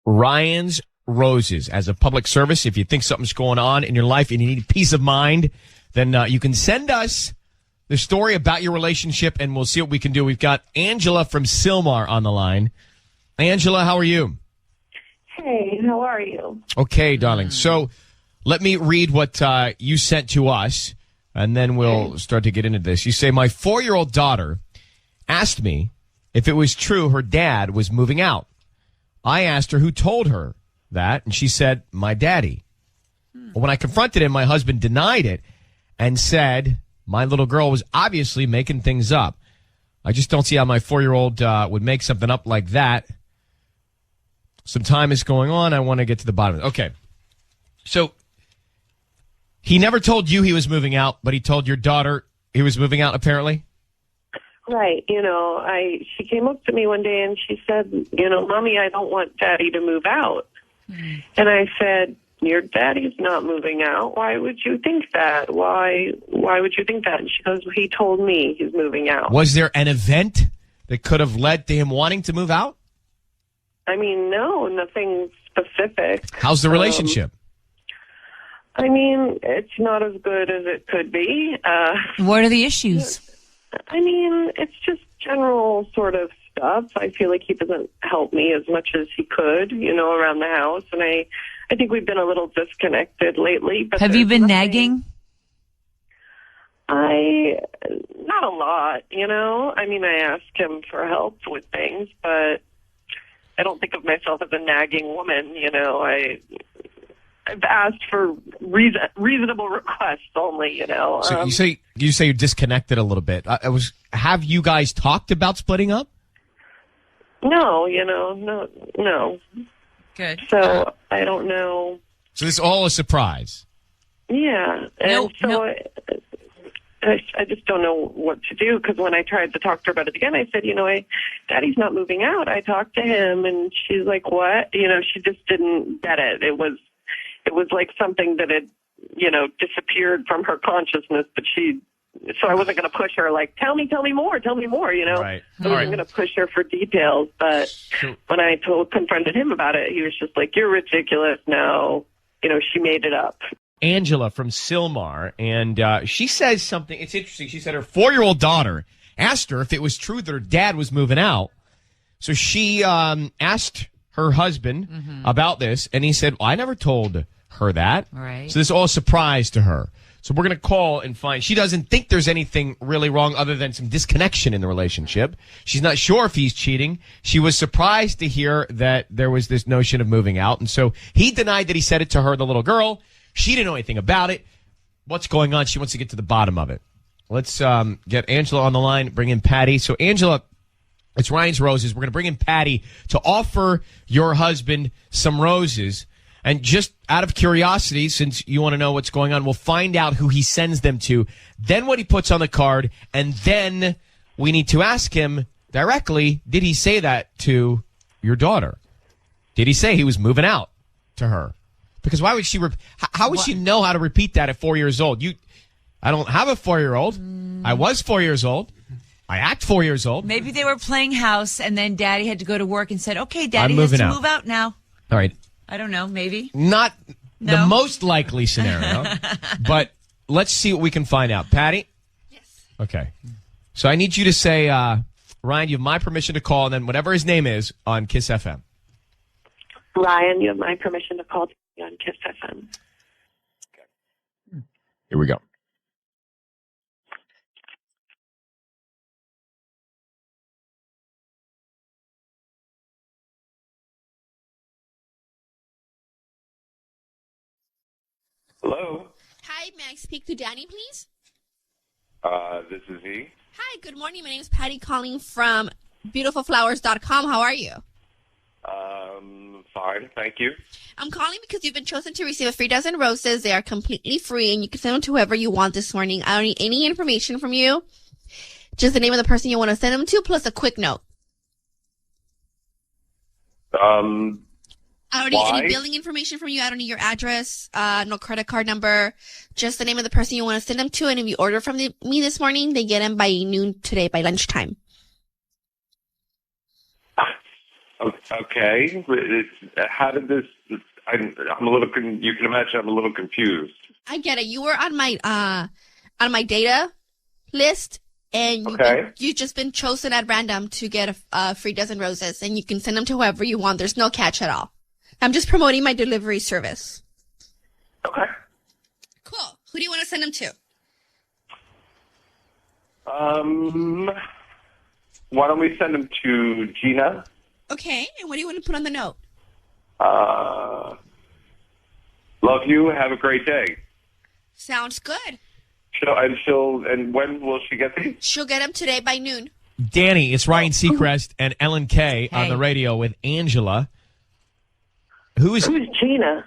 Ryan's Roses as a public service. If you think something's going on in your life and you need peace of mind, then you can send us the story about your relationship and we'll see what we can do. We've got Angela from Sylmar on the line. Angela, how are you? Hey, how are you? Okay, darling. So let me read what you sent to us, and then we'll start to get into this. You say, my 4-year-old daughter asked me if it was true her dad was moving out. I asked her who told her that, and she said, my daddy. When I confronted him, my husband denied it and said my little girl was obviously making things up. I just don't see how my 4-year-old would make something up like that. Some time is going on. I want to get to the bottom of it. Okay. So he never told you he was moving out, but he told your daughter he was moving out, apparently? Right. She came up to me one day and she said, Mommy, I don't want Daddy to move out. And I said, your daddy's not moving out. Why would you think that? Why would you think that? And she goes, well, he told me he's moving out. Was there an event that could have led to him wanting to move out? I mean, no, nothing specific. How's the relationship? It's not as good as it could be. What are the issues? It's just general sort of stuff. I feel like he doesn't help me as much as he could, around the house. And I think we've been a little disconnected lately. But have you been nagging? Not a lot, I ask him for help with things, but I don't think of myself as a nagging woman. I've asked for reasonable requests only. So you say you're disconnected a little bit. Have you guys talked about splitting up? No, no. Good. So I don't know. So this is all a surprise. Yeah, and I just don't know what to do, because when I tried to talk to her about it again, I said, Daddy's not moving out. I talked to him, and she's like, what? She just didn't get it. It was like something that had, disappeared from her consciousness, but so I wasn't going to push her like, tell me more, Right. I wasn't going to push her for details, but when I confronted him about it, he was just like, you're ridiculous. No, she made it up. Angela from Sylmar, and she says something. It's interesting. She said her 4-year-old daughter asked her if it was true that her dad was moving out. So she asked her husband about this, and he said, well, I never told her that. Right. So this is all a surprise to her. So we're going to call and find. She doesn't think there's anything really wrong other than some disconnection in the relationship. She's not sure if he's cheating. She was surprised to hear that there was this notion of moving out. And so he denied that he said it to her, the little girl. She didn't know anything about it. What's going on? She wants to get to the bottom of it. Let's get Angela on the line, bring in Patty. So, Angela, it's Ryan's Roses. We're going to bring in Patty to offer your husband some roses. And just out of curiosity, since you want to know what's going on, we'll find out who he sends them to, then what he puts on the card, and then we need to ask him directly, did he say that to your daughter? Did he say he was moving out to her? Because why would she? How would she know how to repeat that at 4 years old? I don't have a 4-year-old. I was 4 years old. I act 4 years old. Maybe they were playing house, and then Daddy had to go to work and said, "Okay, Daddy has to move out now." All right. I don't know. Maybe not the most likely scenario, but let's see what we can find out. Patty. Yes. Okay. So I need you to say, Ryan, you have my permission to call, and then whatever his name is on Kiss FM. Ryan, you have my permission to call on Kiss FM. Here we go. Hello. Hi, may I speak to Danny, please? This is he. Hi, good morning. My name is Patty calling from beautifulflowers.com. How are you? Fine, thank you. I'm calling because you've been chosen to receive a free dozen roses. They are completely free, and you can send them to whoever you want this morning. I don't need any information from you. Just the name of the person you want to send them to, plus a quick note. I don't need any billing information from you. I don't need your address, no credit card number. Just the name of the person you want to send them to, and if you order from me this morning, they get them by noon today, by lunchtime. Okay. How did this? I'm a little. You can imagine I'm a little confused. I get it. You were on my data list, and you've just been chosen at random to get a free dozen roses, and you can send them to whoever you want. There's no catch at all. I'm just promoting my delivery service. Okay. Cool. Who do you want to send them to? Why don't we send them to Gina? Okay. And what do you want to put on the note? Love you. Have a great day. Sounds good. And when will she get these? She'll get them today by noon. Danny, it's Ryan Seacrest and Ellen Kay on the radio with Angela. Who's Gina?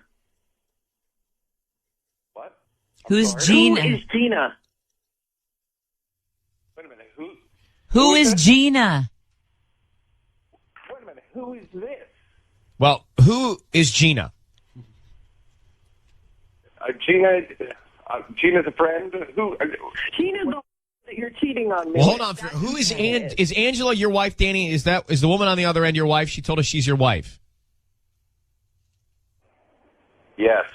What? Who's Gina? Who is Gina? Wait a minute. Who is Gina? Wait a minute. Who is this? Well, who is Gina? Gina's a friend. Who? Gina's the that you're cheating on me. Well, hold on. Who is is Angela your wife, Danny? Is the woman on the other end your wife? She told us she's your wife. Yes.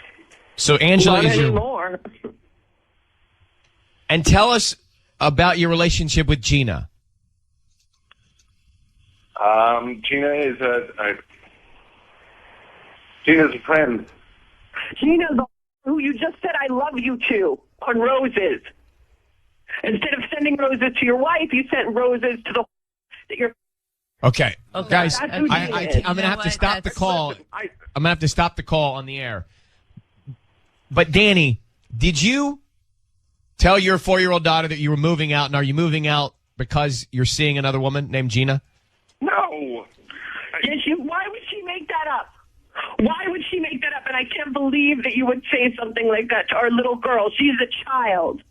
So Angela Not is your. anymore. And tell us about your relationship with Gina. Gina's a friend. Gina's the who you just said I love you to on roses. Instead of sending roses to your wife, you sent roses to the that you're. Okay, guys, That's I'm who Gina is. going to have to stop the call. I'm going to have to stop the call on the air. But Danny, did you tell your 4-year-old daughter that you were moving out, and are you moving out because you're seeing another woman named Gina? No. Why would she make that up? Why would she make that up? And I can't believe that you would say something like that to our little girl. She's a child.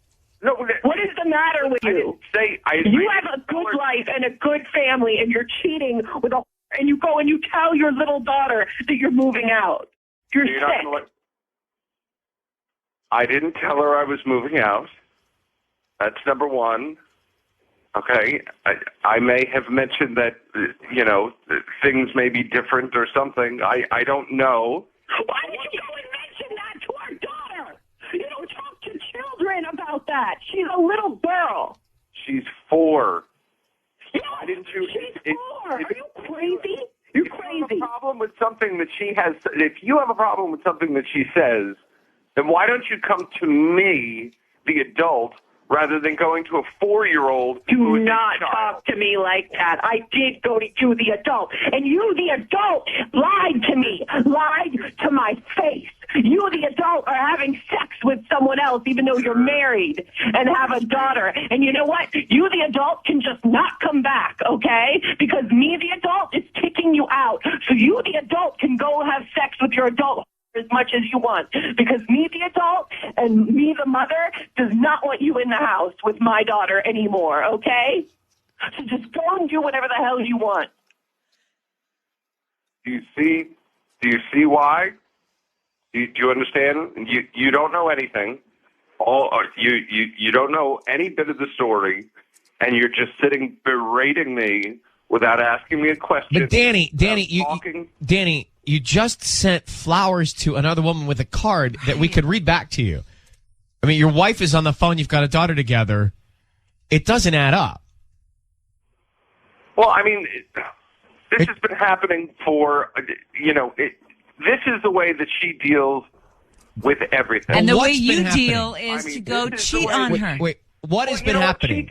No. What is the matter with you? You have a good life and a good family, and you're cheating with and you go and you tell your little daughter that you're moving out. You're sick. I didn't tell her I was moving out. That's number one. Okay. I may have mentioned that, things may be different or something. I don't know. Why did you go and mention that to our daughter? You don't talk to children about that. She's a little girl. She's 4. Yeah, why didn't you? She's 4. Are you crazy? You're crazy. If you have a problem with something that she has, if you have a problem with something that she says, then why don't you come to me, the adult, rather than going to a 4-year-old? Do not talk to me like that. I did go to you, the adult, and you, the adult, lied to me, lied to my face. You, the adult, are having sex with someone else, even though you're married and have a daughter. And you know what? You, the adult, can just not come back, okay? Because me, the adult, is kicking you out. So you, the adult, can go have sex with your adult as much as you want, because me, the adult, and me, the mother, does not want you in the house with my daughter anymore, okay? So just go and do whatever the hell you want. Do you see why? Do you understand? You don't know anything. You don't know any bit of the story, and you're just sitting berating me without asking me a question. But Danny, you just sent flowers to another woman with a card that we could read back to you. I mean, your wife is on the phone. You've got a daughter together. It doesn't add up. Well, I mean, this has been happening for, this is the way that she deals with everything. And the way What's you been happening? deal is to go cheat on her. Wait, what has been happening?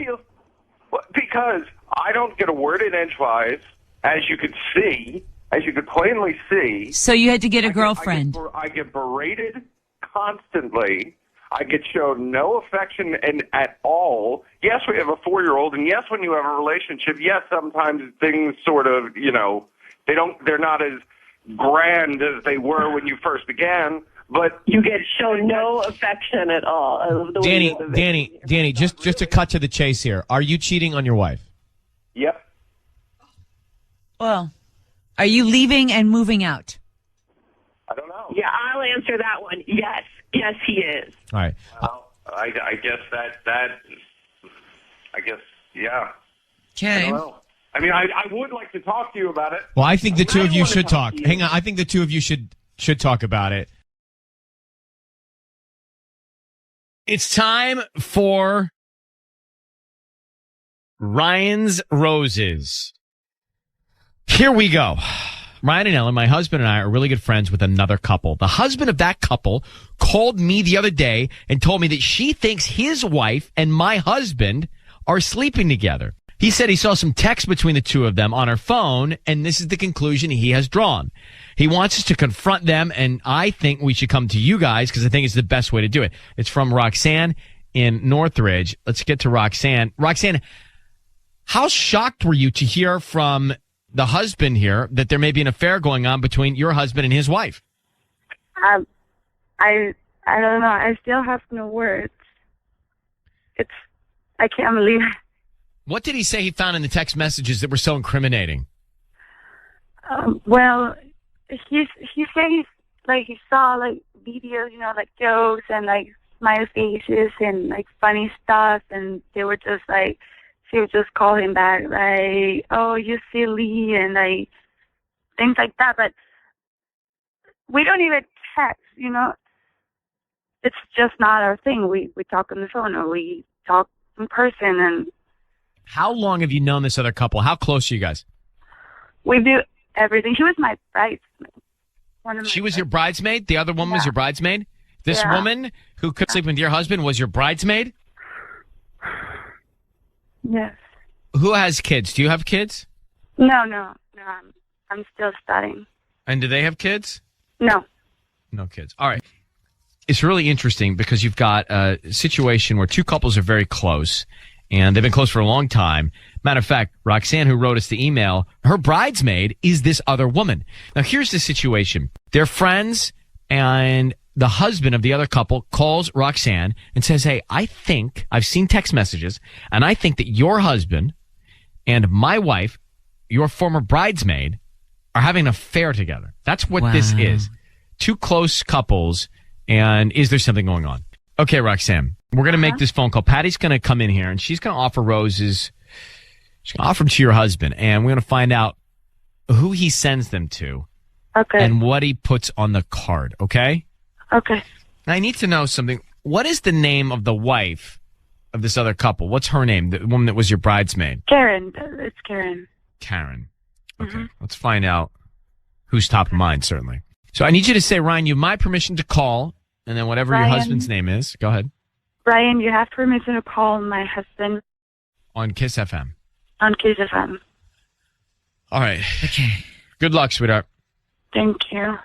Because I don't get a word in edgewise, as you could see, as you could plainly see. So you had to get a girlfriend. I get berated constantly. I get shown no affection at all. Yes, we have a 4-year-old, and yes, when you have a relationship, yes, sometimes things sort of, they're not as grand as they were when you first began. But you get shown no affection at all. Danny, just to cut to the chase here. Are you cheating on your wife? Yep. Well, are you leaving and moving out? I don't know. Yeah, I'll answer that one. Yes. Yes, he is. All right. Well, I guess yeah. Okay. I don't know. I mean, I would like to talk to you about it. Well, I think the two of you should talk. Hang on. I think the two of you should talk about it. It's time for Ryan's Roses. Here we go. Ryan and Ellen, my husband and I, are really good friends with another couple. The husband of that couple called me the other day and told me that she thinks his wife and my husband are sleeping together. He said he saw some text between the two of them on her phone, and this is the conclusion he has drawn. He wants us to confront them, and I think we should come to you guys because I think it's the best way to do it. It's from Roxanne in Northridge. Let's get to Roxanne. Roxanne, how shocked were you to hear from the husband here that there may be an affair going on between your husband and his wife? I don't know. I still have no words. I can't believe it. What did he say he found in the text messages that were so incriminating? Well, he said he saw like videos, like jokes and like smile faces and like funny stuff, and they were just like, she would just call him back like, "Oh, you silly," and like things like that. But we don't even text, It's just not our thing. We talk on the phone or we talk in person. And how long have you known this other couple? How close are you guys? We do everything. She was my bridesmaid. She was your bridesmaid? The other woman was your bridesmaid? This woman who could sleep with your husband was your bridesmaid? Yes. Who has kids? Do you have kids? No. I'm still studying. And do they have kids? No. No kids. All right. It's really interesting because you've got a situation where two couples are very close, and they've been close for a long time. Matter of fact, Roxanne, who wrote us the email, her bridesmaid is this other woman. Now, here's the situation. They're friends, and the husband of the other couple calls Roxanne and says, "Hey, I think I've seen text messages, and I think that your husband and my wife, your former bridesmaid, are having an affair together." That's what this is. Two close couples, and is there something going on? Okay, Roxanne, we're going to make this phone call. Patty's going to come in here, and she's going to offer roses. She's going to offer them to your husband, and we're going to find out who he sends them to. Okay. And what he puts on the card, okay? Okay. Now, I need to know something. What is the name of the wife of this other couple? What's her name, the woman that was your bridesmaid? Karen. It's Karen. Karen. Okay, Let's find out who's top of mind, certainly. So I need you to say, Ryan, you have my permission to call, and then whatever your husband's name is. Go ahead. Brian, you have permission to call my husband. On Kiss FM. On Kiss FM. All right. Okay. Good luck, sweetheart. Thank you.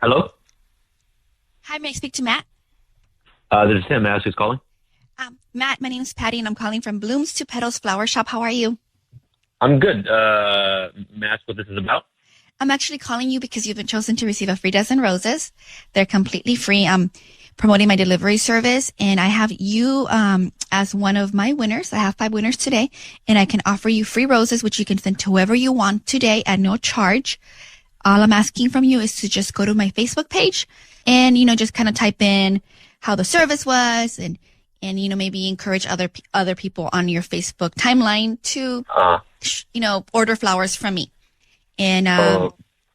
Hello? Hi, may I speak to Matt? This is Tim. May I ask who's calling? Matt, my name is Patty, and I'm calling from Blooms to Petals Flower Shop. How are you? I'm good. May I ask what this is about? I'm actually calling you because you've been chosen to receive a free dozen roses. They're completely free. I'm promoting my delivery service, and I have you as one of my winners. I have 5 winners today, and I can offer you free roses, which you can send to whoever you want today at no charge. All I'm asking from you is to just go to my Facebook page and, just kind of type in how the service was and maybe encourage other people on your Facebook timeline to, order flowers from me. And,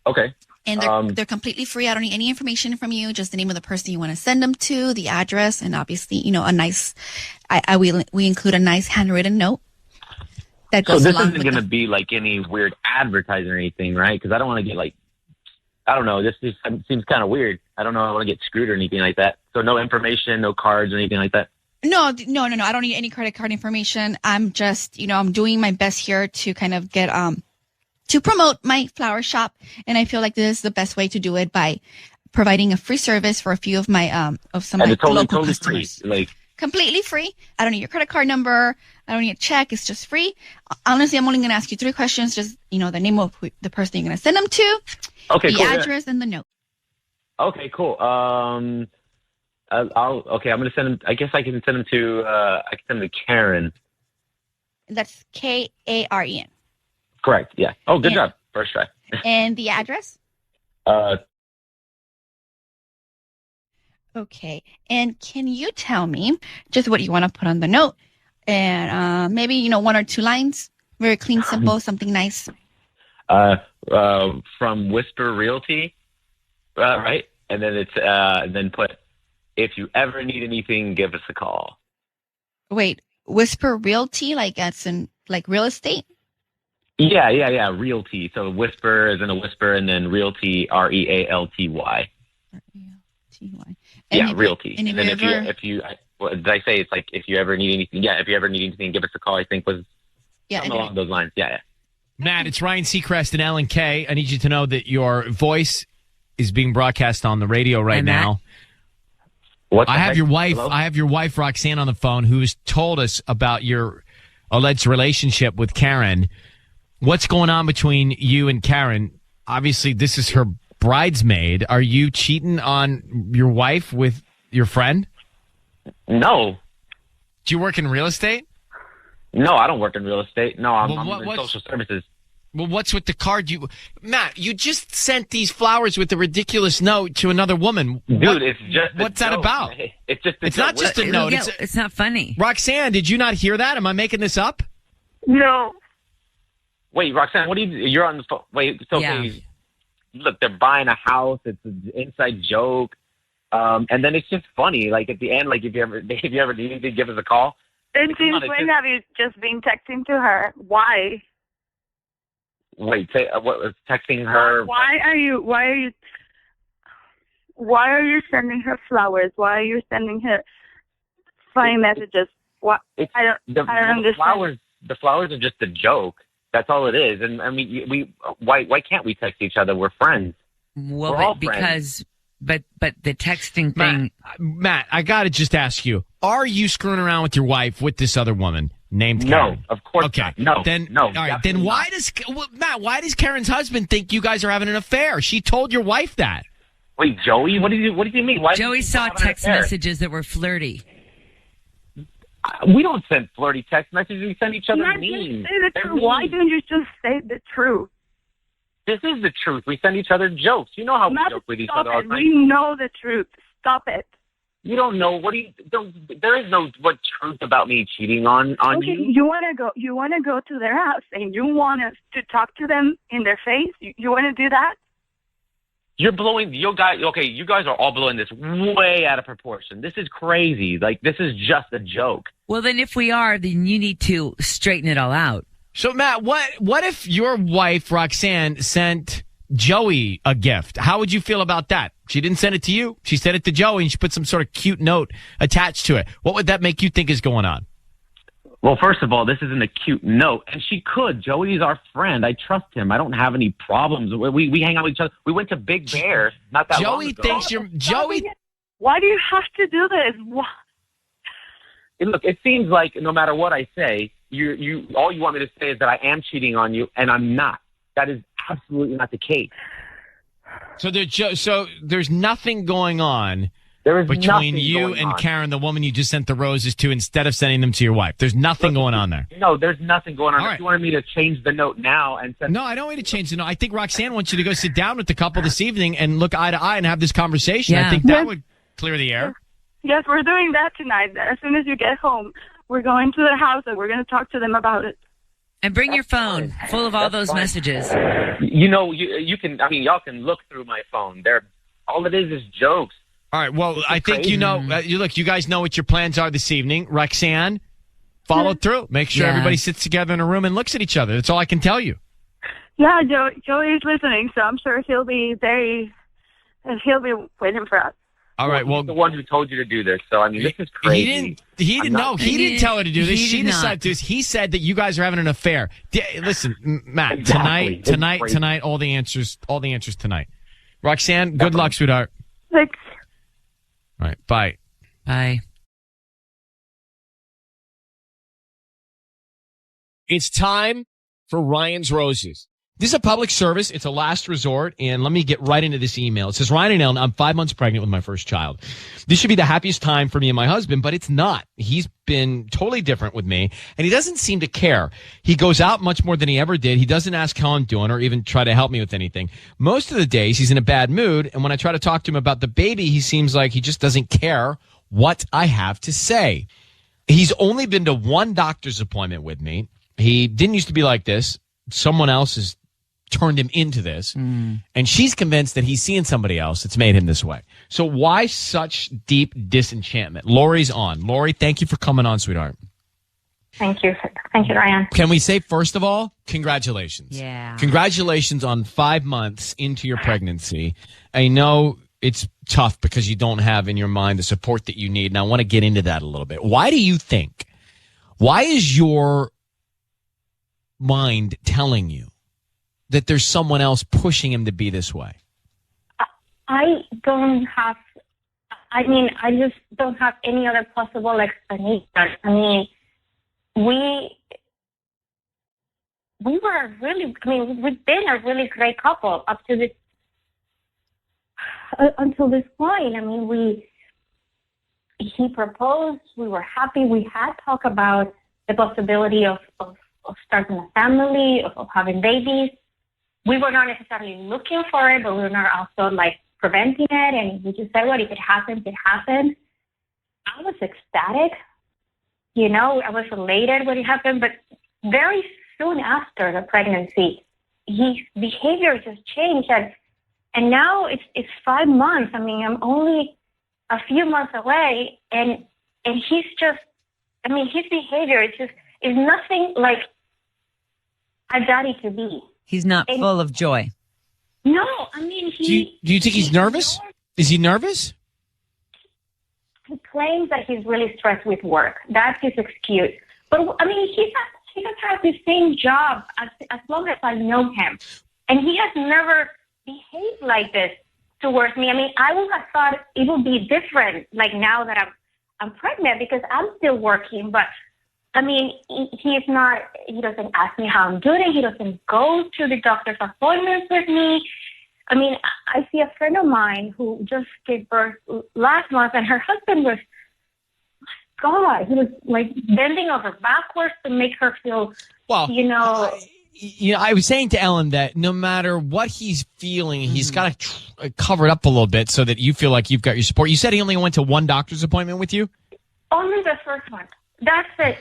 okay. And they're completely free. I don't need any information from you, just the name of the person you want to send them to, the address, and obviously, a nice, we include a nice handwritten note. That goes so this isn't going to be like any weird advertising or anything, right? Because I don't want to get I don't know. This seems kind of weird. I don't know. I want to get screwed or anything like that. So no information, no cards or anything like that. No. I don't need any credit card information. I'm just, I'm doing my best here to kind of get, to promote my flower shop. And I feel like this is the best way to do it by providing a free service for a few of my, of some of my local customers. Free, completely free. I don't need your credit card number. I don't need a check. It's just free. Honestly, I'm only going to ask you 3 questions. Just, the name of the person you're going to send them to, the address, and the note. Okay, cool. I'm going to send them. I guess I can send them to. I can send them to Karen. That's Karen. Correct. Yeah. Oh, good Yeah. job. First try. And the address? Uh, Okay. And can you tell me just what you want to put on the note? And maybe, you know, 1 or 2 lines. Very clean, simple, something nice. from Whisper Realty, right? And then it's then put, if you ever need anything, give us a call. Wait, Whisper Realty, like that's in like real estate? Yeah. Realty. So Whisper is in a whisper, and then Realty, Realty. R-E-L-T-Y. Yeah, Realty. And And then if you, what did I say? It's like, if you ever need anything, if you ever need anything, give us a call. I think was something along those lines. Yeah. Matt, it's Ryan Seacrest and Ellen Kay. I need you to know that your voice is being broadcast on the radio right now. I have your wife. Hello? I have your wife Roxanne on the phone, who's told us about your alleged relationship with Karen. What's going on between you and Karen? Obviously, this is her bridesmaid. Are you cheating on your wife with your friend? No. Do you work in real estate? No, I don't work in real estate. No, I'm in what's- social services. Well, what's with the card? Matt, you just sent these flowers with a ridiculous note to another woman. Dude, it's just what's that about? It's just It's not just a note. Yeah, it's not funny. Roxanne, did you not hear that? Am I making this up? No. Wait, Roxanne, what do you're on the phone. Wait, it's okay. Yeah. Look, they're buying a house. It's an inside joke. And then it's just funny. Like at the end, like if you ever need anything, give us a call. And Come on, since it's when just- have you just been texting to her? Why? Wait, say, what was texting her? Why are you sending her flowers? Why are you sending her funny messages? What? It's, I don't understand. The flowers are just a joke. That's all it is. And I mean, why can't we text each other? We're friends. Well, We're all but the texting thing. Matt, I got to just ask you, are you screwing around with your wife with this other woman named No, Karen? of course Okay. not. No. No. All right. Then why does Karen's husband think you guys are having an affair? She told your wife that. Wait, Joey, what do you mean? Why do you Joey think saw we're having an text affair? messages that were flirty. We don't send flirty text messages. We send each other Not memes. just say the They're truth. Why memes. don't you just say the truth? This is the truth. We send each other jokes. You know how we joke with each Stop other all it. the time. We know the truth. Stop it. You don't know there is no what truth about me cheating on Okay, you. you wanna go to their house and you want us to talk to them in their face? You wanna do that? You guys are all blowing this way out of proportion. This is crazy. Like, this is just a joke. Well, then if we are, then you need to straighten it all out. So, Matt, what if your wife, Roxanne, sent Joey a gift? How would you feel about that? She didn't send it to you. She sent it to Joey, and she put some sort of cute note attached to it. What would that make you think is going on? Well, first of all, this isn't a cute note, and she could. Joey's our friend. I trust him. I don't have any problems. We hang out with each other. We went to Big Bear not that long Joey ago. thinks you're Joey. Why do you have to do this? Why? Look, it seems like no matter what I say, you all you want me to say is that I am cheating on you, and I'm not. That is absolutely not the case. So there's nothing going on There is between nothing you going and on. Karen, the woman you just sent the roses to, instead of sending them to your wife. There's nothing going on there. No, there's nothing going on. All If right. you wanted me to change the note now and send No, I don't want you to change the note. I think Roxanne wants you to go sit down with the couple this evening and look eye to eye and have this conversation. I Yeah. think that would clear the air. Yes, we're doing that tonight. As soon as you get home, we're going to their house and we're going to talk to them about it. And bring your phone full of all That's those fine. messages. You know, you can. I mean, y'all can look through my phone. All it is jokes. All right. Well, I think you know. You guys know what your plans are this evening. Roxanne, follow through. Make sure Yeah. everybody sits together in a room and looks at each other. That's all I can tell you. Yeah, Joey is listening, so I'm sure he'll be waiting for us. All right. Well, He's the one who told you to do this. So I mean, this is crazy. He didn't know. He didn't tell her to do this. He She did not. decided to do this. He said that you guys are having an affair. Listen, Matt. Exactly. It's crazy. Tonight. All the answers tonight. Roxanne, good luck, sweetheart. Like, All right. Bye. Bye. It's time for Ryan's Roses. This is a public service. It's a last resort. And let me get right into this email. It says, Ryan and Ellen, I'm 5 months pregnant with my first child. This should be the happiest time for me and my husband, but it's not. He's been totally different with me, and he doesn't seem to care. He goes out much more than he ever did. He doesn't ask how I'm doing or even try to help me with anything. Most of the days, he's in a bad mood, and when I try to talk to him about the baby, he seems like he just doesn't care what I have to say. He's only been to one doctor's appointment with me. He didn't used to be like this. Someone else has turned him into this, and she's convinced that he's seeing somebody else that's made him this way. So why such deep disenchantment? Lori's on. Lori, thank you for coming on, sweetheart. Thank you, Ryan. Can we say, first of all, congratulations. Yeah. Congratulations on 5 months into your pregnancy. I know it's tough because you don't have in your mind the support that you need, and I want to get into that a little bit. Why is your mind telling you that there's someone else pushing him to be this way? I just don't have any other possible explanation. I mean, we've been a really great couple up to this, until this point. I mean, he proposed, we were happy, we had talked about the possibility of starting a family, of having babies. We were not necessarily looking for it, but we were not also like preventing it. And we just said, well, if it happens, it happens. I was ecstatic. You know, I was elated when it happened. But very soon after the pregnancy, his behavior just changed. And now it's 5 months. I mean, I'm only a few months away. And he's just, I mean, his behavior is nothing like a daddy to be. He's not full of joy. No, I mean, do you think he's nervous? Is he nervous? He claims that he's really stressed with work. That's his excuse. But I mean, he has had the same job as long as I know him, and he has never behaved like this towards me. I mean, I would have thought it would be different, like now that I'm pregnant, because I'm still working, but. I mean, he doesn't ask me how I'm doing. He doesn't go to the doctor's appointments with me. I mean, I see a friend of mine who just gave birth last month, and her husband was, God, he was like bending over backwards to make her feel, I was saying to Ellen that no matter what he's feeling, he's got to cover it up a little bit so that you feel like you've got your support. You said he only went to one doctor's appointment with you? Only the first one. That's it.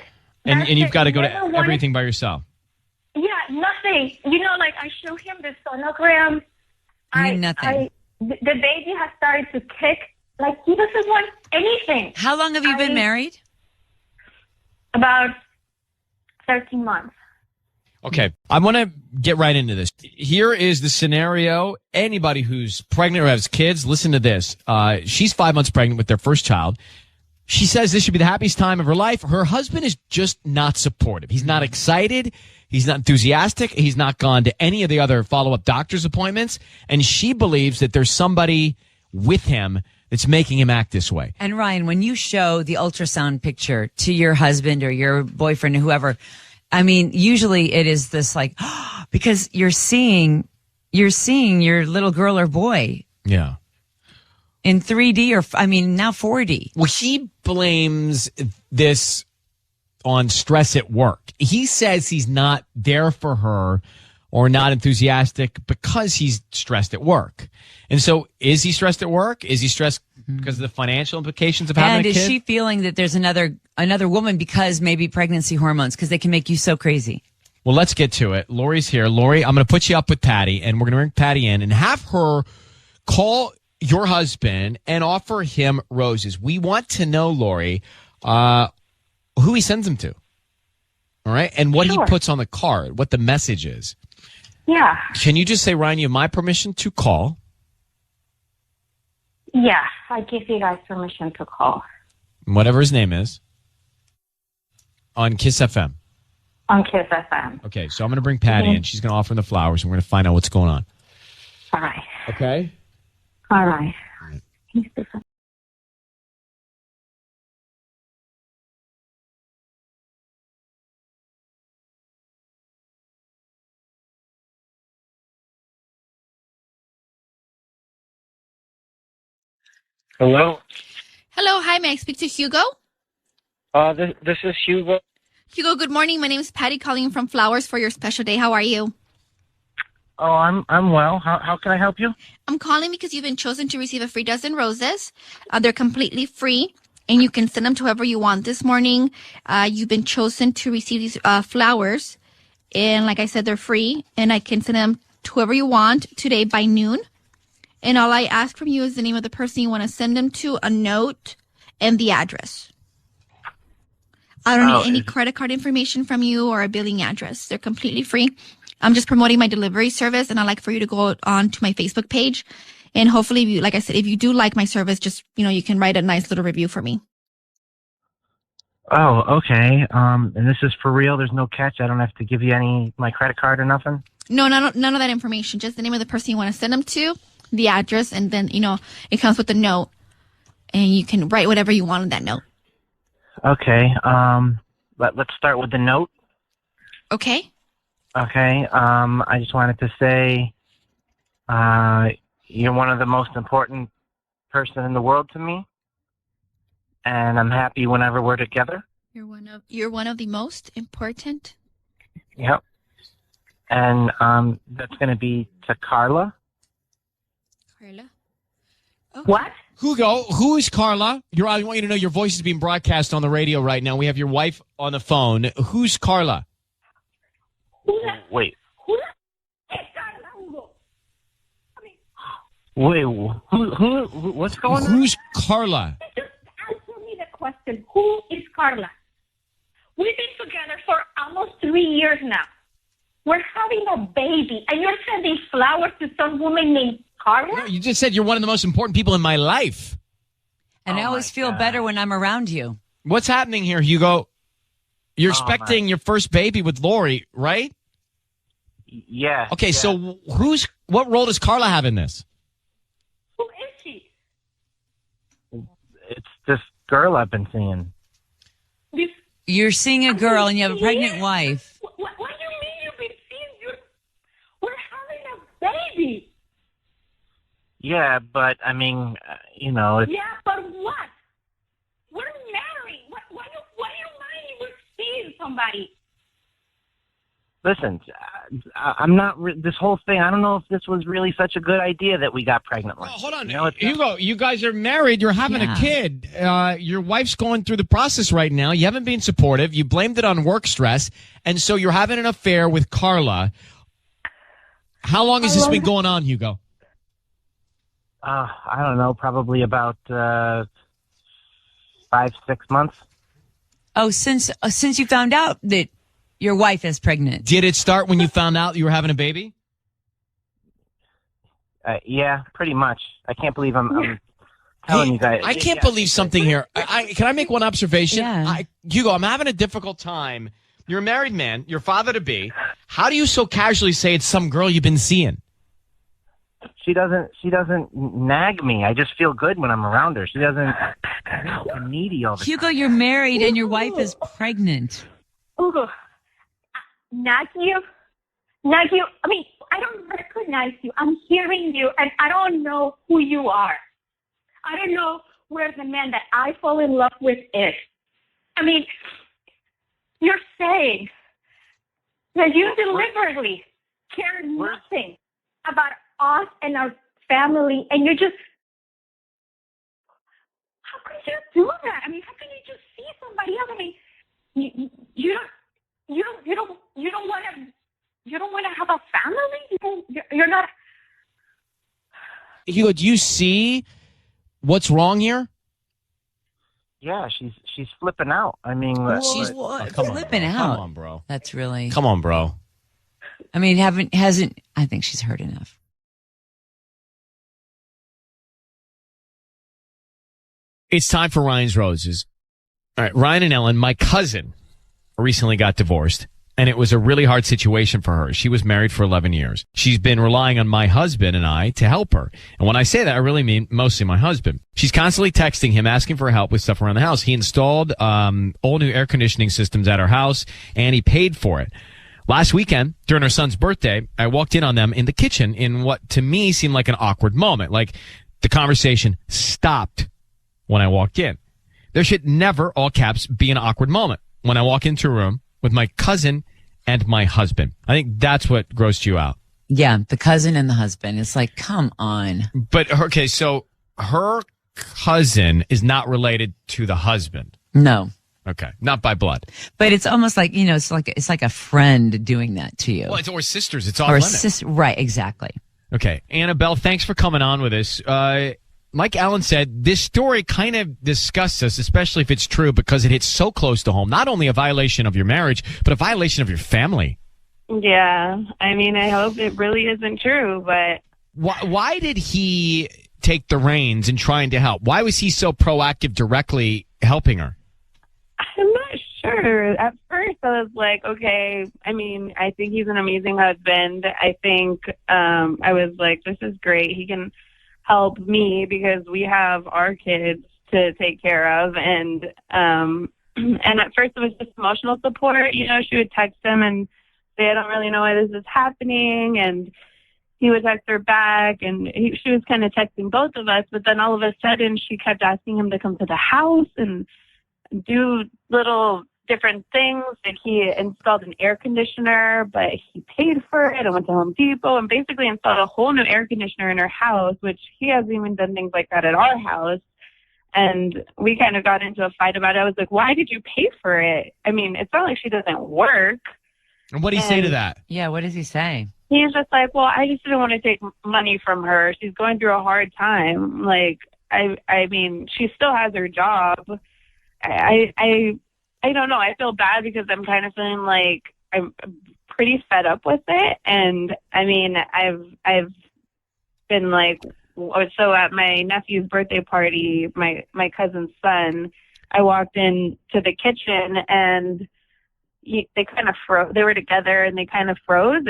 And you've got to go to everything by yourself. Yeah, nothing. You know, like I show him the sonogram. Nothing. The baby has started to kick. Like he doesn't want anything. How long have you been married? About 13 months. Okay, I want to get right into this. Here is the scenario. Anybody who's pregnant or has kids, listen to this. She's 5 months pregnant with their first child. She says this should be the happiest time of her life. Her husband is just not supportive. He's not excited. He's not enthusiastic. He's not gone to any of the other follow-up doctor's appointments. And she believes that there's somebody with him that's making him act this way. And Ryan, when you show the ultrasound picture to your husband or your boyfriend or whoever, I mean, usually it is this like, because you're seeing your little girl or boy. Yeah. In 3D now 4D. Well, he blames this on stress at work. He says he's not there for her or not enthusiastic because he's stressed at work. And so is he stressed at work? Is he stressed because of the financial implications of having a kid? And is she feeling that there's another woman because maybe pregnancy hormones, because they can make you so crazy? Well, let's get to it. Lori's here. Lori, I'm going to put you up with Patty, and we're going to bring Patty in and have her call your husband and offer him roses. We want to know, Lori, who he sends them to. All right? And what he puts on the card, what the message is. Yeah. Can you just say, Ryan, you have my permission to call? Yeah, I give you guys permission to call. Whatever his name is. On Kiss FM. On Kiss FM. Okay, so I'm going to bring Patty in. She's going to offer him the flowers, and we're going to find out what's going on. All right. Okay? All right. Hello? Hello, hi, may I speak to Hugo? This is Hugo. Hugo, good morning. My name is Patty calling from Flowers for your special day. How are you? Oh, I'm well. How can I help you? I'm calling because you've been chosen to receive a free dozen roses. They're completely free, and you can send them to whoever you want this morning. You've been chosen to receive these flowers, and like I said, they're free, and I can send them to whoever you want today by noon. And all I ask from you is the name of the person you want to send them to, a note, and the address. I don't need any credit card information from you or a billing address. They're completely free. I'm just promoting my delivery service, and I'd like for you to go on to my Facebook page. And hopefully, like I said, if you do like my service, just, you can write a nice little review for me. Oh, okay. And this is for real? There's no catch? I don't have to give you my credit card or nothing? No, none of that information. Just the name of the person you want to send them to, the address, and then, it comes with a note. And you can write whatever you want on that note. Okay. Let's start with the note. Okay. Okay. I just wanted to say, you're one of the most important person in the world to me, and I'm happy whenever we're together. You're one of the most important. Yep. And that's going to be to Carla. Carla. Okay. What? Hugo, who is Carla? I want you to know your voice is being broadcast on the radio right now. We have your wife on the phone. Who's Carla? Wait. Who is Carla, Hugo? Wait, who what's going on? Who's Carla? Just answer me the question. Who is Carla? We've been together for almost 3 years now. We're having a baby, and you're sending flowers to some woman named Carla? No, you just said you're one of the most important people in my life. And I always feel better when I'm around you. What's happening here, Hugo? You're expecting your first baby with Lori, right? Yeah. Okay, yeah. so what role does Carla have in this? Who is she? It's this girl I've been seeing. You're seeing a girl and you have a pregnant wife. What do you mean you've been seeing? We're having a baby. Yeah, but I mean, it's... Yeah, but what? We're married. What do you mind we're seeing somebody? Listen, I'm not... this whole thing, I don't know if this was really such a good idea that we got pregnant. Oh, hold on. Hugo, you guys are married. You're having a kid. Your wife's going through the process right now. You haven't been supportive. You blamed it on work stress. And so you're having an affair with Carla. How long has this been going on, Hugo? I don't know, probably about 5-6 months. Oh, since you found out that your wife is pregnant. Did it start when you found out you were having a baby? Yeah, pretty much. I can't believe I'm telling you guys. I can't believe something here. Can I make one observation? Yeah. Hugo, I'm having a difficult time. You're a married man. You're father-to-be. How do you so casually say it's some girl you've been seeing? She doesn't nag me. I just feel good when I'm around her. She doesn't I'm needy all the Hugo, time. you're married and your wife is pregnant. Hugo, nag you? I mean, I don't recognize you. I'm hearing you, and I don't know who you are. I don't know where the man that I fall in love with is. I mean, you're saying that you deliberately care nothing about us and our family, and you just... How could you do that? I mean, how can you just see somebody else? I mean, you don't want to have a family? You're not... Hugo, do you see what's wrong here? Yeah, she's flipping out. I mean, She's flipping out. Come on, bro. That's really... Come on, bro. I mean, I think she's heard enough. It's time for Ryan's Roses. All right, Ryan and Ellen, my cousin, recently got divorced, and it was a really hard situation for her. She was married for 11 years. She's been relying on my husband and I to help her. And when I say that, I really mean mostly my husband. She's constantly texting him, asking for help with stuff around the house. He installed all new air conditioning systems at our house, and he paid for it. Last weekend, during her son's birthday, I walked in on them in the kitchen in what to me seemed like an awkward moment. Like, The conversation stopped when I walked in. There should never, all caps, be an awkward moment when I walk into a room with my cousin and my husband. I think that's what grossed you out. Yeah, the cousin and the husband. It's like, come on. But, okay, so her cousin is not related to the husband. No. Okay, not by blood. But it's almost like, it's like a friend doing that to you. Well, it's or sisters. It's off or limits. Right, exactly. Okay, Annabelle, thanks for coming on with us. Like Alan said, this story kind of disgusts us, especially if it's true, because it hits so close to home. Not only a violation of your marriage, but a violation of your family. Yeah, I mean, I hope it really isn't true, but... Why did he take the reins in trying to help? Why was he so proactive, directly helping her? I'm not sure. At first, I was like, okay, I mean, I think he's an amazing husband. I think I was like, this is great. He can help me because we have our kids to take care of. And at first, it was just emotional support. She would text him and say, I don't really know why this is happening. And he would text her back, and she was kind of texting both of us. But then all of a sudden, she kept asking him to come to the house and do little different things. Like he installed an air conditioner, but he paid for it and went to Home Depot and basically installed a whole new air conditioner in her house, which he hasn't even done things like that at our house. And we kind of got into a fight about it. I was like, why did you pay for it? I mean, it's not like she doesn't work. And what did he say to that? Yeah, what does he say? He's just like, well, I just didn't want to take money from her. She's going through a hard time. Like, I mean, she still has her job. I don't know. I feel bad because I'm kind of feeling like I'm pretty fed up with it. And I mean, I've been like, so at my nephew's birthday party, my cousin's son, I walked in to the kitchen and they kind of froze. They were together and they kind of froze.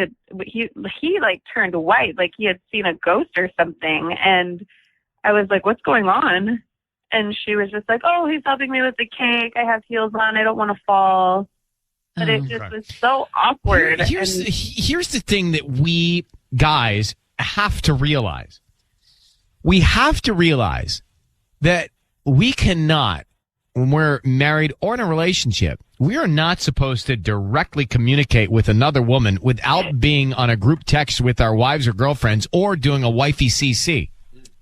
He like turned white, like he had seen a ghost or something. And I was like, what's going on? And she was just like, oh, he's helping me with the cake. I have heels on. I don't want to fall. But it just was so awkward. Here's the thing that we guys have to realize. We have to realize that we cannot, when we're married or in a relationship, we are not supposed to directly communicate with another woman without being on a group text with our wives or girlfriends or doing a wifey CC.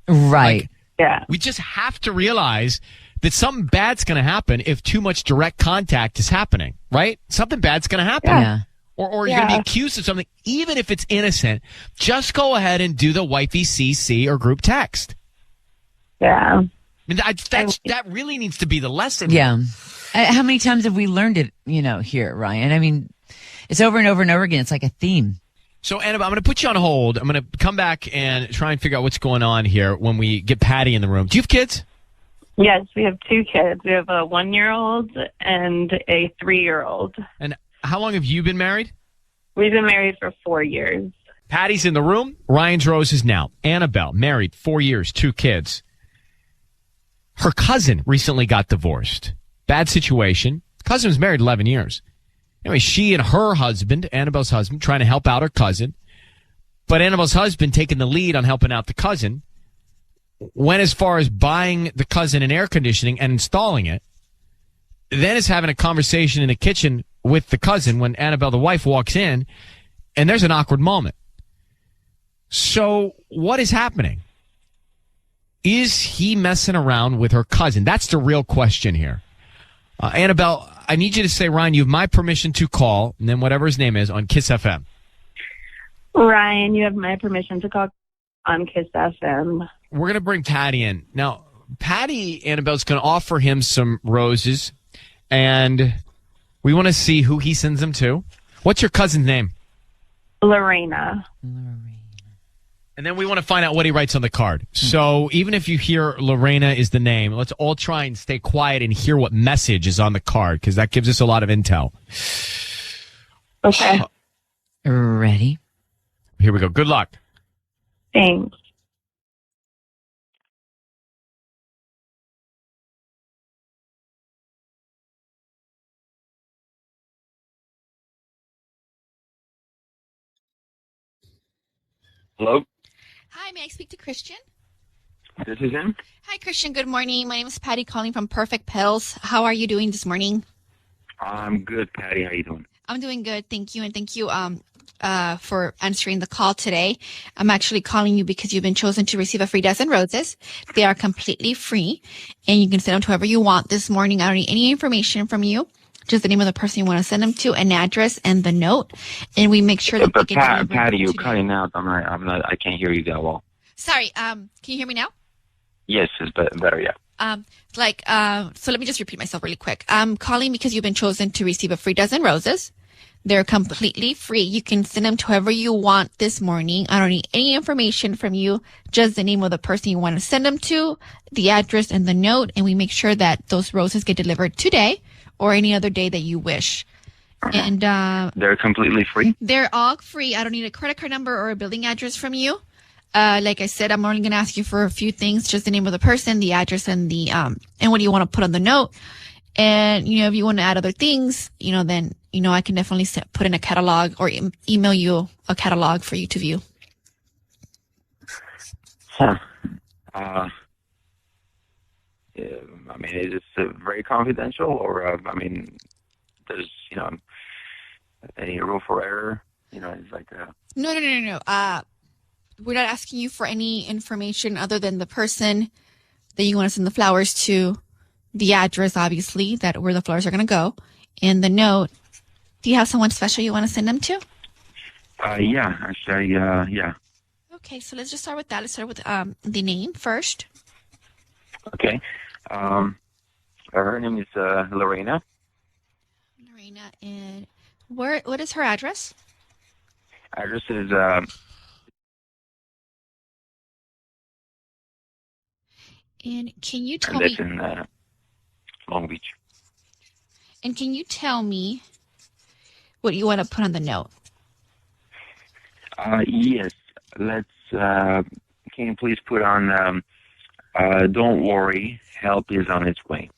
Right. Yeah. We just have to realize that something bad's going to happen if too much direct contact is happening, right? Something bad's going to happen. Yeah. Or you're going to be accused of something, even if it's innocent. Just go ahead and do the wifey CC or group text. Yeah. I mean, that really needs to be the lesson. Yeah. How many times have we learned it, here, Ryan? I mean, it's over and over and over again. It's like a theme. So, Annabelle, I'm going to put you on hold. I'm going to come back and try and figure out what's going on here when we get Patty in the room. Do you have kids? Yes, we have 2 kids. We have a 1-year-old and a 3-year-old. And how long have you been married? We've been married for 4 years. Patty's in the room. Ryan's Rose is now. Annabelle, married, 4 years, 2 kids. Her cousin recently got divorced. Bad situation. Cousin was married 11 years. Anyway, she and her husband, Annabelle's husband, trying to help out her cousin. But Annabelle's husband, taking the lead on helping out the cousin, went as far as buying the cousin an air conditioning and installing it. Then is having a conversation in the kitchen with the cousin when Annabelle, the wife, walks in, and there's an awkward moment. So what is happening? Is he messing around with her cousin? That's the real question here. Annabelle, I need you to say, Ryan, you have my permission to call, and then whatever his name is, on Kiss FM. Ryan, you have my permission to call on Kiss FM. We're going to bring Patty in. Now, Patty, Annabelle's going to offer him some roses, and we want to see who he sends them to. What's your cousin's name? Lorena. And then we want to find out what he writes on the card. So even if you hear Lorena is the name, let's all try and stay quiet and hear what message is on the card, because that gives us a lot of intel. Okay. Ready? Here we go. Good luck. Thanks. Hello? Hi, may I speak to Christian? This is him. Hi, Christian. Good morning. My name is Patty calling from Perfect Pills. How are you doing this morning? I'm good, Patty. How you doing? I'm doing good. Thank you. And thank you for answering the call today. I'm actually calling you because you've been chosen to receive a free dozen roses. They are completely free and you can send them to whoever you want this morning. I don't need any information from you. Just the name of the person you want to send them to, an address, and the note. And we make sure that But they get delivered Patty, you're today. cutting out. I can't hear you that well. Sorry. Can you hear me now? Yes, it's better. Yeah. So let me just repeat myself really quick. I'm calling because you've been chosen to receive a free dozen roses. They're completely free. You can send them to whoever you want this morning. I don't need any information from you, just the name of the person you want to send them to, the address, and the note. And we make sure that those roses get delivered today or any other day that you wish. And They're completely free? they're all free. I don't need a credit card number or a billing address from you. Like I said, I'm only going to ask you for a few things, just the name of the person, the address, and the and what do you want to put on the note. And, if you want to add other things, then, I can definitely put in a catalog or email you a catalog for you to view. Huh. Is this very confidential or, there's, any room for error? It's like No. We're not asking you for any information other than the person that you want to send the flowers to, the address, obviously, that where the flowers are going to go, and the note. Do you have someone special you want to send them to? Yeah, actually, yeah. Okay, so let's just start with that. Let's start with the name first. Okay. Her name is Lorena. Lorena, and what is her address? Address is And can you tell and me? that's in Long Beach. And can you tell me what you want to put on the note? Yes. Let's. Can you please put on? Don't worry, help is on its way.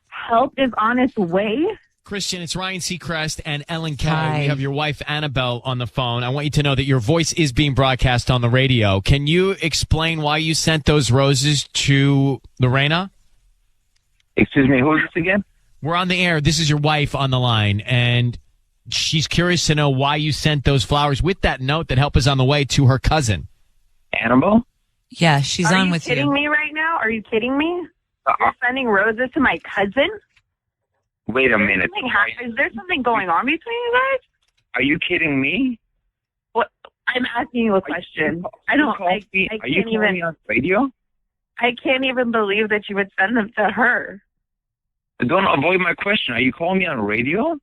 Help is on its way? Christian, it's Ryan Seacrest and Ellen Kay. Hi. We have your wife, Annabelle, on the phone. I want you to know that your voice is being broadcast on the radio. Can you explain why you sent those roses to Lorena? Excuse me, who is this again? We're on the air. This is your wife on the line, and she's curious to know why you sent those flowers with that note that help is on the way to her cousin. Annabelle? Yeah, she's on with Are you kidding me right now? Are you kidding me? You're sending roses to my cousin? Wait a minute. Is there something going on between you guys? Are you kidding me? What? I'm asking you a question. I don't. I Are you can't calling even. me on radio? I can't even believe that you would send them to her. Don't avoid my question. Are you calling me on radio?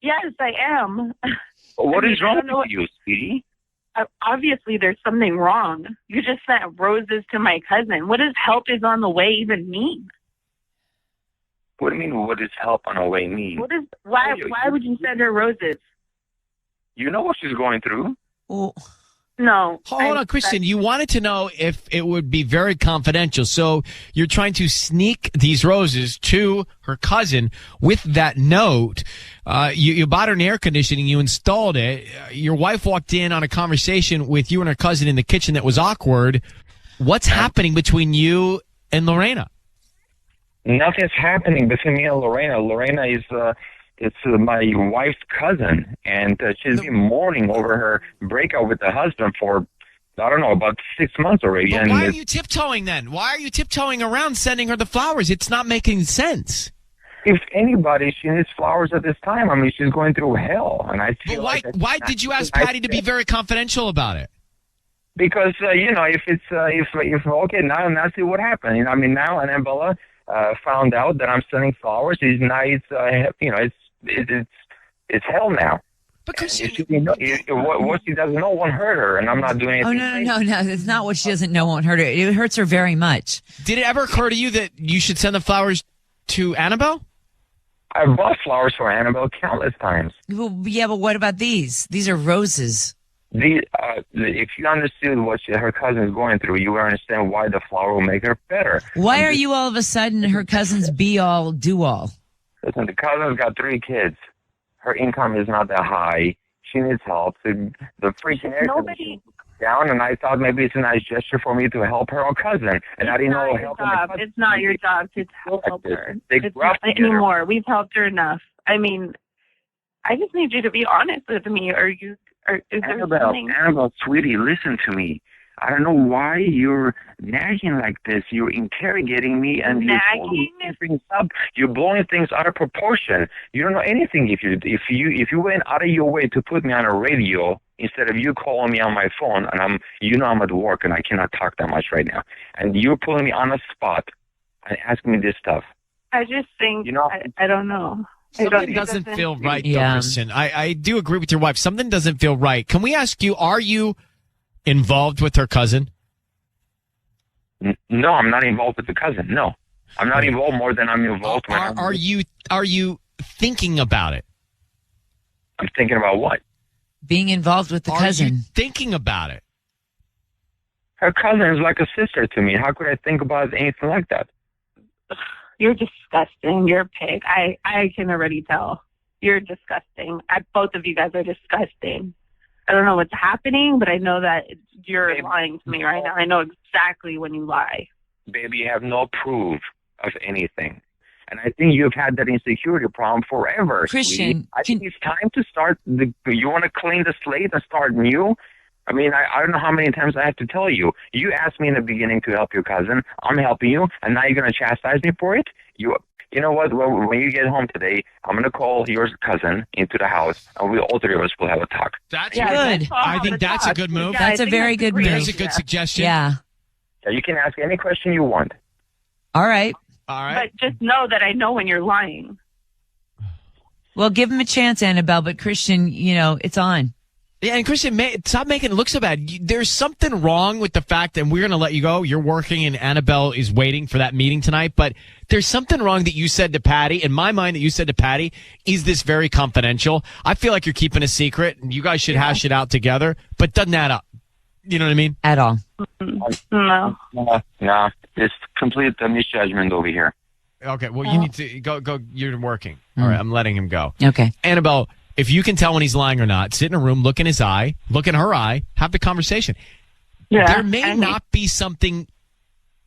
Yes, I am. What I is mean, I wrong don't know with you, sweetie? Obviously, there's something wrong. You just sent roses to my cousin. What does help is on the way even mean? What do you mean, what does help on the way mean? What is why would you send her roses? You know what she's going through. Well, No. Hold on, Christian. You wanted to know if it would be very confidential. So you're trying to sneak these roses to her cousin with that note. You bought her an air conditioning. You installed it. Your wife walked in on a conversation with you and her cousin in the kitchen that was awkward. What's happening between you and Lorena? Nothing's happening between me and Lorena. Lorena is it's my wife's cousin, and she's been mourning over her breakup with the husband for, I don't know, about 6 months already. But and why are you tiptoeing then? Why are you tiptoeing around sending her the flowers? It's not making sense. If anybody, she needs flowers at this time. I mean, she's going through hell, and I feel But why did you ask Patty to be very confidential about it? Because if it's if okay, now see what happened. I mean, now Annabella found out that I'm sending flowers. It's hell now. Because what she doesn't know won't hurt her, and I'm not doing anything. Oh, no. It's not what she doesn't know won't hurt her. It hurts her very much. Did it ever occur to you that you should send the flowers to Annabelle? I bought flowers for Annabelle countless times. Well, yeah, but what about these? These are roses. If you understood what her cousin is going through, you would understand why the flower will make her better. Why are you all of a sudden her cousin's be-all, do-all? Listen, the cousin's got 3 kids. Her income is not that high. She needs help. The freaking air conditioning down, and I thought maybe it's a nice gesture for me to help her own cousin. And I didn't know helping my cousin. It's not your job to help her. It's not anymore. We've helped her enough. I mean, I just need you to be honest with me. Is there something? Annabelle, sweetie, listen to me. I don't know why you're nagging like this. You're interrogating me and you're blowing things up. You're blowing things out of proportion. You don't know anything. If you went out of your way to put me on a radio instead of you calling me on my phone, and I'm at work and I cannot talk that much right now, and you're pulling me on the spot and asking me this stuff. I just think I don't know. Something doesn't feel right, though, Kristen. I do agree with your wife. Something doesn't feel right. Can we ask you, are you involved with her cousin? No, I'm not involved with the cousin. No, I'm not involved more than I'm involved. Are you thinking about it? I'm thinking about what? Being involved with the cousin. Are you thinking about it? Her cousin is like a sister to me. How could I think about anything like that? You're disgusting. You're a pig. I can already tell. You're disgusting. Both of you guys are disgusting. I don't know what's happening, but I know that you're lying to me right now. I know exactly when you lie. Baby, you have no proof of anything. And I think you've had that insecurity problem forever. Christian, I think it's time to start. You want to clean the slate and start new? I mean, I don't know how many times I have to tell you. You asked me in the beginning to help your cousin. I'm helping you, and now you're going to chastise me for it? You know what? Well, when you get home today, I'm going to call your cousin into the house, and all three of us will have a talk. That's good. I think that's a good move. That's a very good move. That's a good suggestion. Yeah. You can ask any question you want. All right. But just know that I know when you're lying. Well, give him a chance, Annabelle, but Christian, it's on. Yeah, and Christian, stop making it look so bad. There's something wrong with the fact that we're going to let you go. You're working and Annabelle is waiting for that meeting tonight. But there's something wrong that you said to Patty. In my mind, that you said to Patty, is this very confidential? I feel like you're keeping a secret and you guys should hash it out together. But doesn't add up. You know what I mean? At all. No. No, it's complete misjudgment over here. Okay, well, you need to go. You're working. All right, I'm letting him go. Okay. Annabelle, if you can tell when he's lying or not, sit in a room, look in his eye, look in her eye, have the conversation. Yeah, there may not be something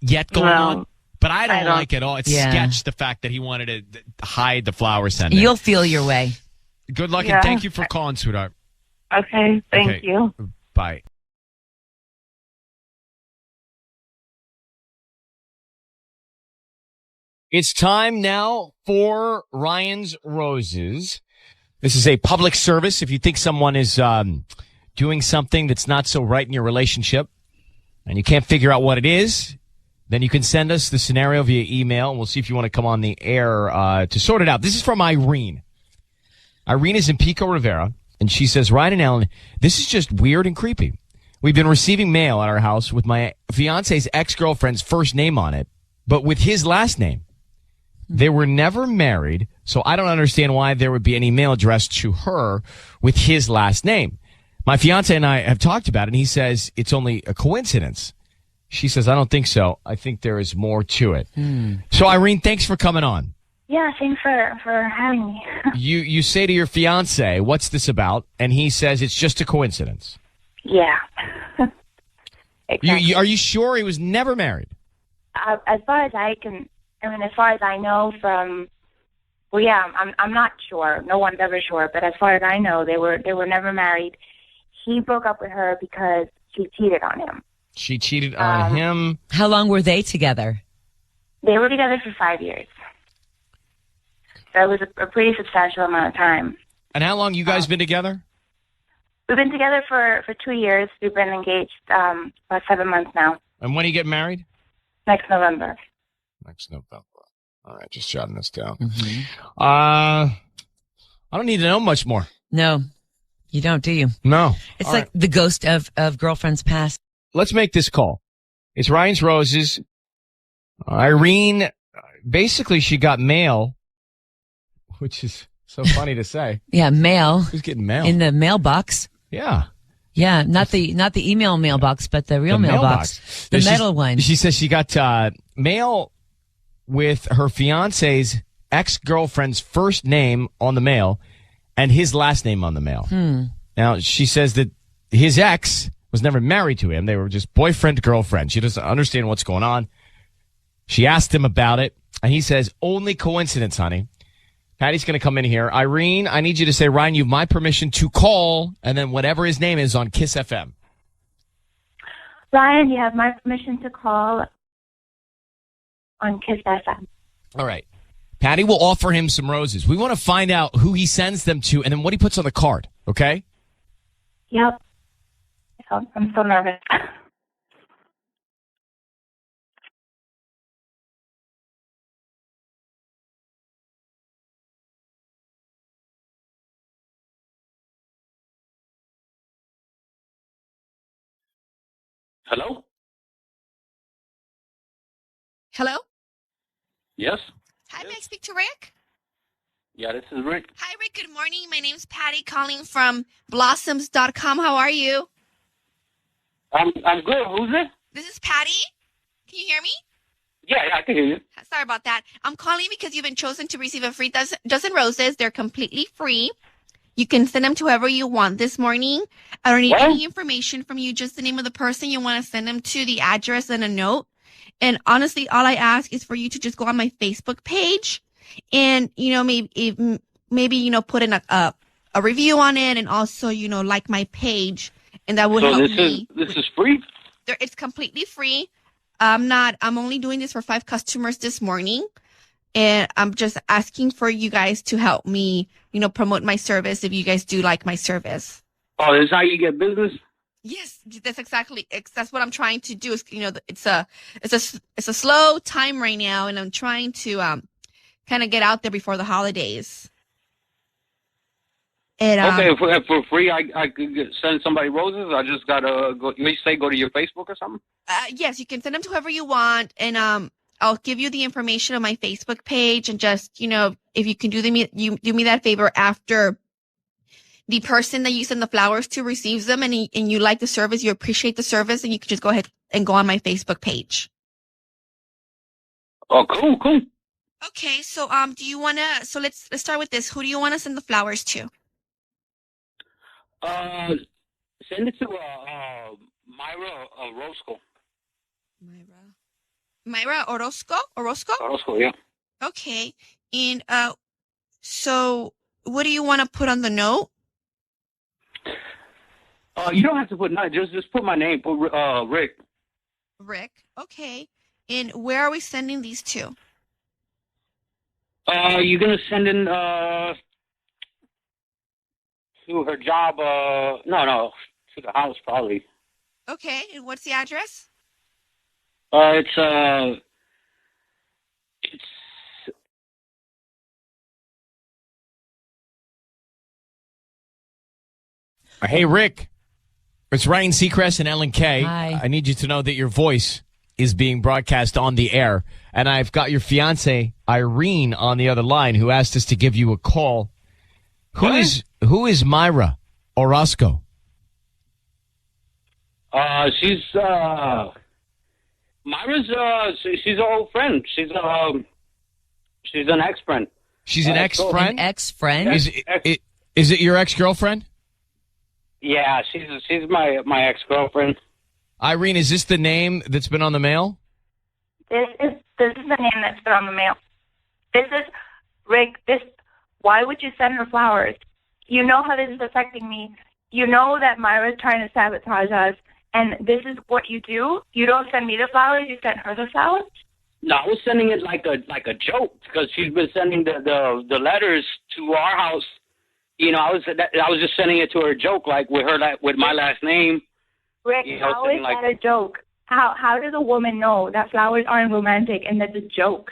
yet going on, but I don't like it all. It's sketch, the fact that he wanted to hide the flower sending. You'll feel your way. Good luck, and thank you for calling, sweetheart. Okay, thank you. Bye. It's time now for Ryan's Roses. This is a public service. If you think someone is doing something that's not so right in your relationship and you can't figure out what it is, then you can send us the scenario via email, and we'll see if you want to come on the air to sort it out. This is from Irene. Irene is in Pico Rivera, and she says, Ryan and Ellen, this is just weird and creepy. We've been receiving mail at our house with my fiance's ex-girlfriend's first name on it, but with his last name. They were never married, so I don't understand why there would be any mail addressed to her with his last name. My fiance and I have talked about it, and he says it's only a coincidence. She says, I don't think so. I think there is more to it. So, Irene, thanks for coming on. Yeah, thanks for having me. You say to your fiance, what's this about? And he says it's just a coincidence. Yeah. Exactly. Are you sure he was never married? As far as as far as I know from, I'm not sure. No one's ever sure. But as far as I know, they were never married. He broke up with her because she cheated on him. She cheated on him. How long were they together? They were together for 5 years. So it was a pretty substantial amount of time. And how long you guys been together? We've been together for 2 years. We've been engaged about 7 months now. And when do you get married? Next November. Next November. All right, just jotting this down. Mm-hmm. I don't need to know much more. No, you don't, do you? No. It's like the ghost of girlfriend's past. Let's make this call. It's Ryan's Roses. Irene, basically she got mail, which is so funny to say. Yeah, mail. Who's getting mail? In the mailbox. Yeah. Yeah, not the email mailbox, but the real mailbox. The metal one. She says she got mail with her fiance's ex-girlfriend's first name on the mail and his last name on the mail. Now, she says that his ex was never married to him. They were just boyfriend, girlfriend. She doesn't understand what's going on. She asked him about it, and he says, only coincidence, honey. Patty's going to come in here. Irene, I need you to say, Ryan, you have my permission to call, and then whatever his name is on Kiss FM. Ryan, you have my permission to call on Kiss FM. All right. Patty will offer him some roses. We want to find out who he sends them to and then what he puts on the card, okay? Yep. I'm so nervous. Hello? Hello? Yes? Hi, may I speak to Rick? Yeah, this is Rick. Hi, Rick. Good morning. My name's Patty calling from blossoms.com. How are you? I'm good. Who's this? This is Patty. Can you hear me? Yeah, I can hear you. Sorry about that. I'm calling because you've been chosen to receive a free dozen roses. They're completely free. You can send them to whoever you want this morning. I don't need any information from you, just the name of the person you want to send them to, the address, and a note. And honestly, all I ask is for you to just go on my Facebook page and, maybe put in a review on it and also, like my page. And that would help me. This is free? It's completely free. I'm only doing this for 5 customers this morning. And I'm just asking for you guys to help me, promote my service if you guys do like my service. Oh, this is how you get business? Yes, that's what I'm trying to do. Is it's a slow time right now, and I'm trying to kind of get out there before the holidays. And, okay, for free, I could send somebody roses. I just gotta go. You say go to your Facebook or something? Yes, you can send them to whoever you want, and I'll give you the information on my Facebook page, and just if you can do me that favor after the person that you send the flowers to receives them and you like the service, you appreciate the service, and you can just go ahead and go on my Facebook page. Oh, cool. Okay, so do you want to, so let's start with this. Who do you want to send the flowers to? Send it to Myra Orozco. Myra Orozco? Orozco, yeah. Okay, and so what do you want to put on the note? You don't have to put nothing. Just put my name. Put Rick. Rick. Okay. And where are we sending these to? You're gonna send in to her job. No, to the house probably. Okay. And what's the address? It's Hey, Rick. It's Ryan Seacrest and Ellen Kay. Hi. I need you to know that your voice is being broadcast on the air. And I've got your fiance, Irene, on the other line, who asked us to give you a call. Who is Myra Orozco? She's Myra's she's an old friend. She's an ex-friend. She's an ex-friend? An ex-friend? Is it your ex-girlfriend? Yeah, she's my ex-girlfriend. Irene, is this the name that's been on the mail? This is the name that's been on the mail. This is Rick. Why would you send her flowers? You know how this is affecting me. You know that Myra's trying to sabotage us, and this is what you do. You don't send me the flowers. You send her the flowers. No, I was sending it like a joke because she's been sending the letters to our house. I was just sending it to her joke, like with my last name. Rick, how is that a joke? How does a woman know that flowers aren't romantic and that's a joke?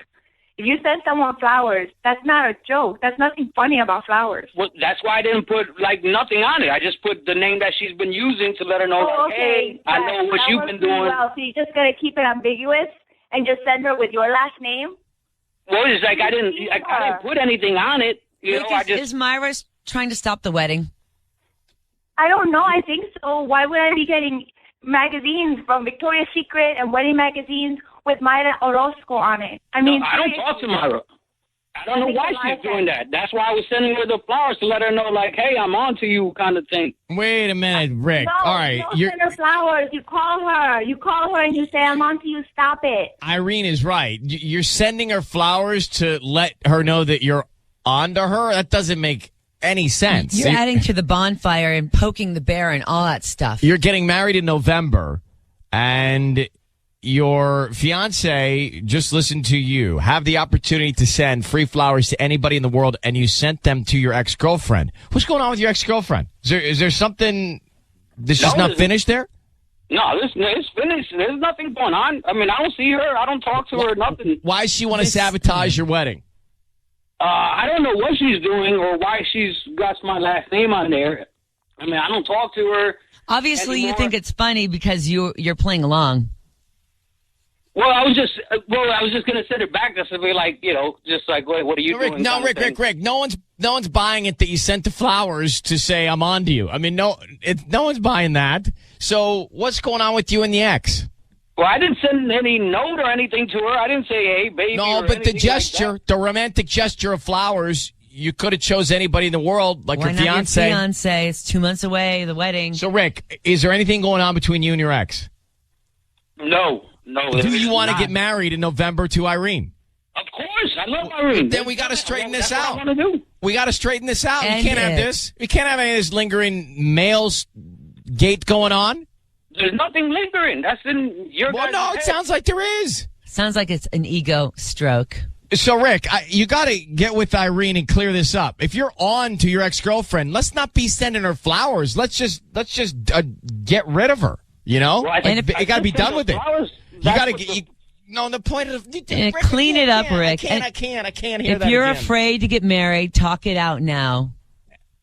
If you send someone flowers, that's not a joke. That's nothing funny about flowers. Well, that's why I didn't put nothing on it. I just put the name that she's been using to let her know. Oh, okay. Hey, I know what you've been doing. Well, so you're just gonna keep it ambiguous and just send her with your last name? Well, it's like I didn't put anything on it. Is Myra trying to stop the wedding? I don't know. I think so. Why would I be getting magazines from Victoria's Secret and wedding magazines with Myra Orozco on it? I mean, no, I don't talk to Myra. I don't know why she's doing that. That's why I was sending her the flowers to let her know, like, hey, I'm on to you kind of thing. Wait a minute, Rick. No, All right. you don't send her flowers. You call her. You call her and you say, I'm on to you. Stop it. Irene is right. You're sending her flowers to let her know that you're on to her? That doesn't make any sense. You're adding to the bonfire and poking the bear and all that stuff. You're getting married in November, and your fiance just listened to you have the opportunity to send free flowers to anybody in the world, and you sent them to your ex-girlfriend. What's going on with your ex-girlfriend? Is there something that's just not finished there? No, it's finished. There's nothing going on. I mean, I don't see her. I don't talk to her, nothing. Why does she want to sabotage your wedding? I don't know what she's doing or why she's got my last name on there. I mean, I don't talk to her. Obviously, anymore. you think it's funny because you're playing along. Well, I was just gonna send it back to somebody like, just like, what are you doing? No, Rick. No one's buying it that you sent the flowers to say I'm on to you. I mean, no one's buying that. So what's going on with you and the ex? Well, I didn't send any note or anything to her. I didn't say, hey, baby. No, but the gesture, like the romantic gesture of flowers, you could have chose anybody in the world, like Why your not fiance. Your fiance. It's 2 months away, the wedding. So, Rick, is there anything going on between you and your ex? No. Do you want to get married in November to Irene? Of course, I love Irene. Then we got to straighten this out. What I want to do. We got to straighten this out. End We can't have it. this. We can't have any of this lingering males gate going on. There's nothing lingering. That's in your Well, guys' no, head. it sounds like there is. Sounds like it's an ego stroke. So, Rick, you got to get with Irene and clear this up. If you're on to your ex-girlfriend, let's not be sending her flowers. Let's just get rid of her. You know, Well, you got to be done with it. You got to get. No, the point of Rick, Clean it up, Rick. I can't hear If that you're again. afraid to get married, talk it out now.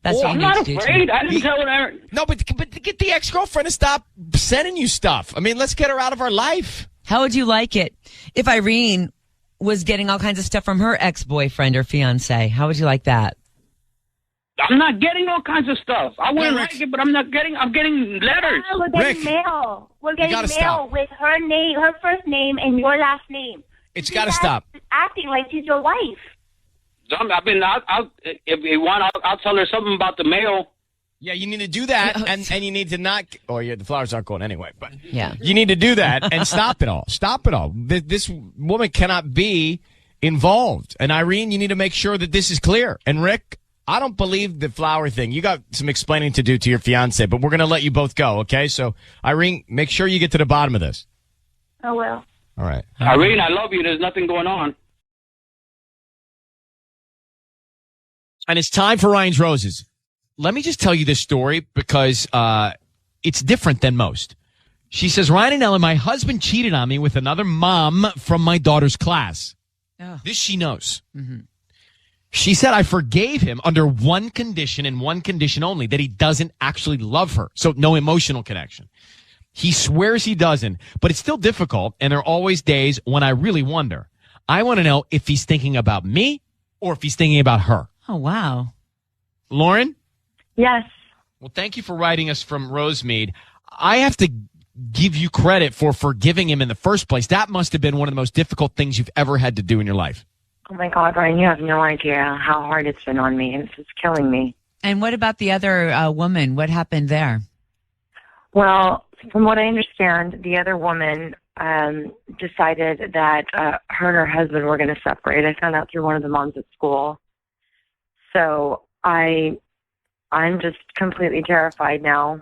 That's what I'm you not need to do. afraid. I didn't tell her. No, but get the ex-girlfriend to stop sending you stuff. I mean, let's get her out of our life. How would you like it if Irene was getting all kinds of stuff from her ex-boyfriend or fiance? How would you like that? I'm not getting all kinds of stuff. I wouldn't Rick. like it, but I'm getting letters. We're getting Rick, mail. We're getting gotta mail stop. with her name, her first name, and your last name. It's got to She's stop. acting like she's your wife. If you want, I'll tell her something about the mail. Yeah, you need to do that, and you need to not. Oh, yeah, the flowers aren't going anyway. But Yeah. you need to do that and stop it all. Stop it all. This woman cannot be involved. And Irene, you need to make sure that this is clear. And Rick, I don't believe the flower thing. You got some explaining to do to your fiance, but we're going to let you both go. Okay, so Irene, make sure you get to the bottom of this. Oh, well. All right. Irene, I love you. There's nothing going on. And it's time for Ryan's Roses. Let me just tell you this story because it's different than most. She says, Ryan and Ellen, my husband cheated on me with another mom from my daughter's class. Oh. This she knows. Mm-hmm. She said, I forgave him under one condition and one condition only, that he doesn't actually love her. So no emotional connection. He swears he doesn't, but it's still difficult. And there are always days when I really wonder. I want to know if he's thinking about me or if he's thinking about her. Oh, wow. Lauren? Yes. Well, thank you for writing us from Rosemead. I have to give you credit for forgiving him in the first place. That must have been one of the most difficult things you've ever had to do in your life. Oh, my God, Ryan, you have no idea how hard it's been on me. It's just killing me. And what about the other woman? What happened there? Well, from what I understand, the other woman decided that her and her husband were going to separate. I found out through one of the moms at school. So I'm just completely terrified now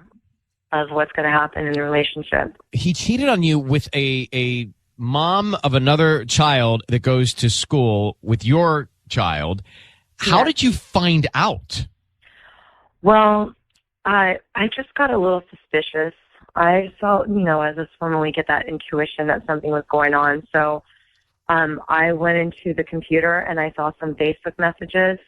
of what's going to happen in the relationship. He cheated on you with a mom of another child that goes to school with your child. How did you find out? Well, I just got a little suspicious. I felt, as a woman, we get that intuition that something was going on. So I went into the computer and I saw some Facebook messages.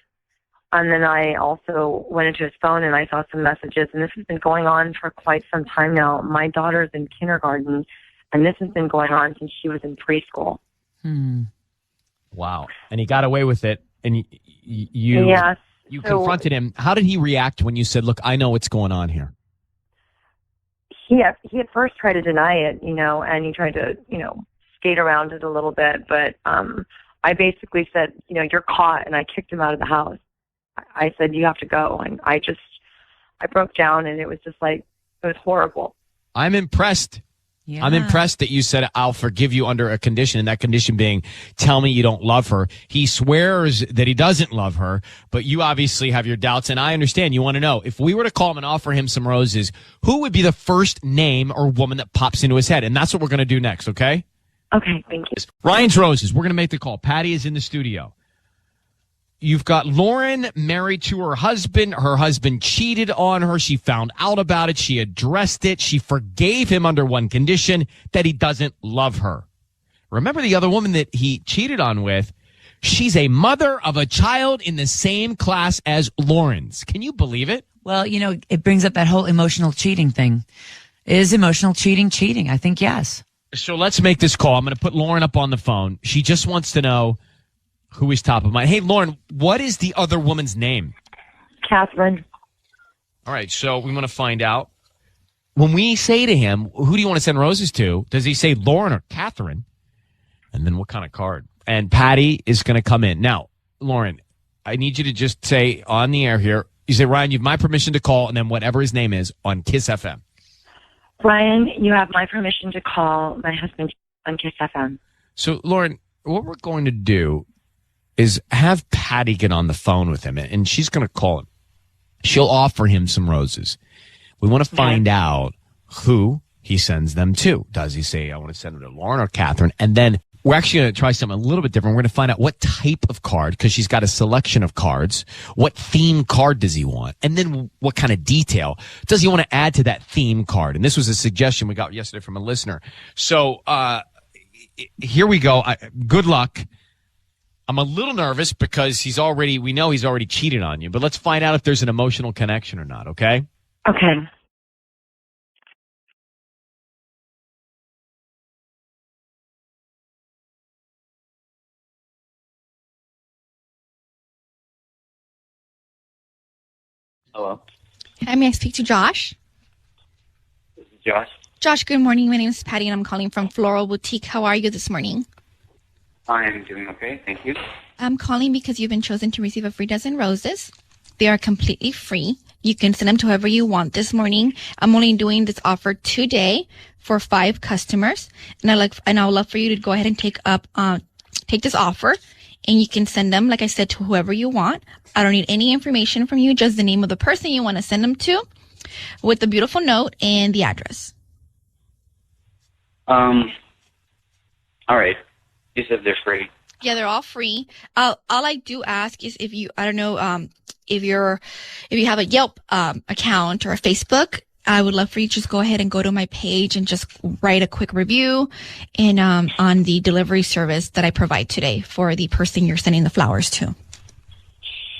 And then I also went into his phone and I saw some messages. And this has been going on for quite some time now. My daughter's in kindergarten, and this has been going on since she was in preschool. Wow. And he got away with it. And you Yes. you So- confronted him. How did he react when you said, look, I know what's going on here? He at first tried to deny it, and he tried to, skate around it a little bit. But I basically said, you're caught, and I kicked him out of the house. I said, you have to go. And I broke down, and it was just like, it was horrible. I'm impressed. Yeah. I'm impressed that you said, I'll forgive you under a condition, and that condition being, tell me you don't love her. He swears that he doesn't love her, but you obviously have your doubts, and I understand. You want to know, if we were to call him and offer him some roses, who would be the first name or woman that pops into his head? And that's what we're going to do next, okay? Okay, thank you. Ryan's Roses. We're going to make the call. Patty is in the studio. You've got Lauren married to her husband. Her husband cheated on her. She found out about it. She addressed it. She forgave him under one condition, that he doesn't love her. Remember the other woman that he cheated on with? She's a mother of a child in the same class as Lauren's. Can you believe it? Well, it brings up that whole emotional cheating thing. Is emotional cheating? I think yes. So let's make this call. I'm going to put Lauren up on the phone. She just wants to know who is top of mind. Hey, Lauren, what is the other woman's name? Catherine. All right, so we want to find out. When we say to him, who do you want to send roses to? Does he say Lauren or Catherine? And then what kind of card? And Patty is going to come in. Now, Lauren, I need you to just say on the air here, you say, Ryan, you have my permission to call, and then whatever his name is on Kiss FM. Ryan, you have my permission to call my husband on Kiss FM. So, Lauren, what we're going to do is have Patty get on the phone with him, and she's going to call him. She'll offer him some roses. We want to find out who he sends them to. Does he say, I want to send them to Lauren or Catherine? And then we're actually going to try something a little bit different. We're going to find out what type of card, because she's got a selection of cards. What theme card does he want? And then what kind of detail does he want to add to that theme card? And this was a suggestion we got yesterday from a listener. So here we go. Good luck. I'm a little nervous because we know he's already cheated on you, but let's find out if there's an emotional connection or not, okay? Okay. Hello. Hi, may I speak to Josh? This is Josh. Josh, good morning. My name is Patty, and I'm calling from Floral Boutique. How are you this morning? I am doing okay, thank you. I'm calling because you've been chosen to receive a free dozen roses. They are completely free. You can send them to whoever you want this morning. I'm only doing this offer today for 5 customers, and I would love for you to go ahead and take this offer, and you can send them, like I said, to whoever you want. I don't need any information from you, just the name of the person you want to send them to, with the beautiful note and the address. All right. You said they're free. Yeah, they're all free. All I do ask is if you have a Yelp account or a Facebook, I would love for you to just go ahead and go to my page and just write a quick review and on the delivery service that I provide today for the person you're sending the flowers to.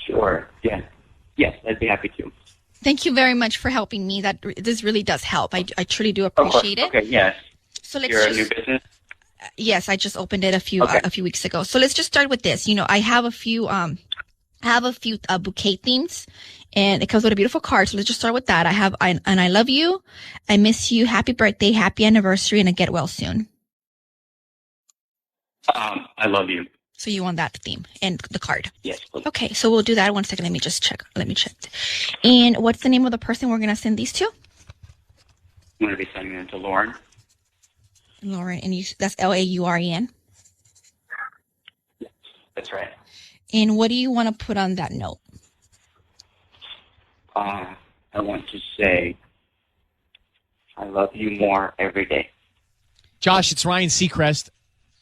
Sure. Yeah. Yes, I'd be happy to. Thank you very much for helping me. This really does help. I truly do appreciate it. Okay. Yes. So let's You're a new business. Yes, I just opened it a few weeks ago. So let's just start with this. I have a few bouquet themes, and it comes with a beautiful card. So let's just start with that. I have an I love you, I miss you, happy birthday, happy anniversary, and a get well soon. I love you. So you want that theme and the card? Yes, please. Okay, so we'll do that. 1 second. Let me check. And what's the name of the person we're gonna send these to? I'm going to be sending them to Lauren. Lauren, and that's Lauren. That's right. And what do you want to put on that note? I want to say, I love you more every day. Josh, it's Ryan Seacrest.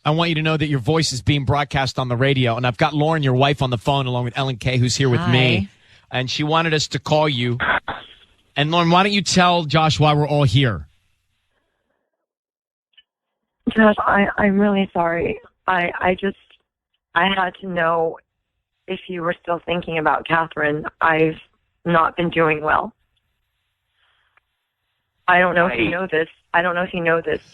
I want you to know that your voice is being broadcast on the radio, and I've got Lauren, your wife, on the phone, along with Ellen Kay, who's here with me, and she wanted us to call you. And Lauren, why don't you tell Josh why we're all here? Josh, I'm really sorry. I had to know if you were still thinking about Catherine. I've not been doing well. I don't know if you know this.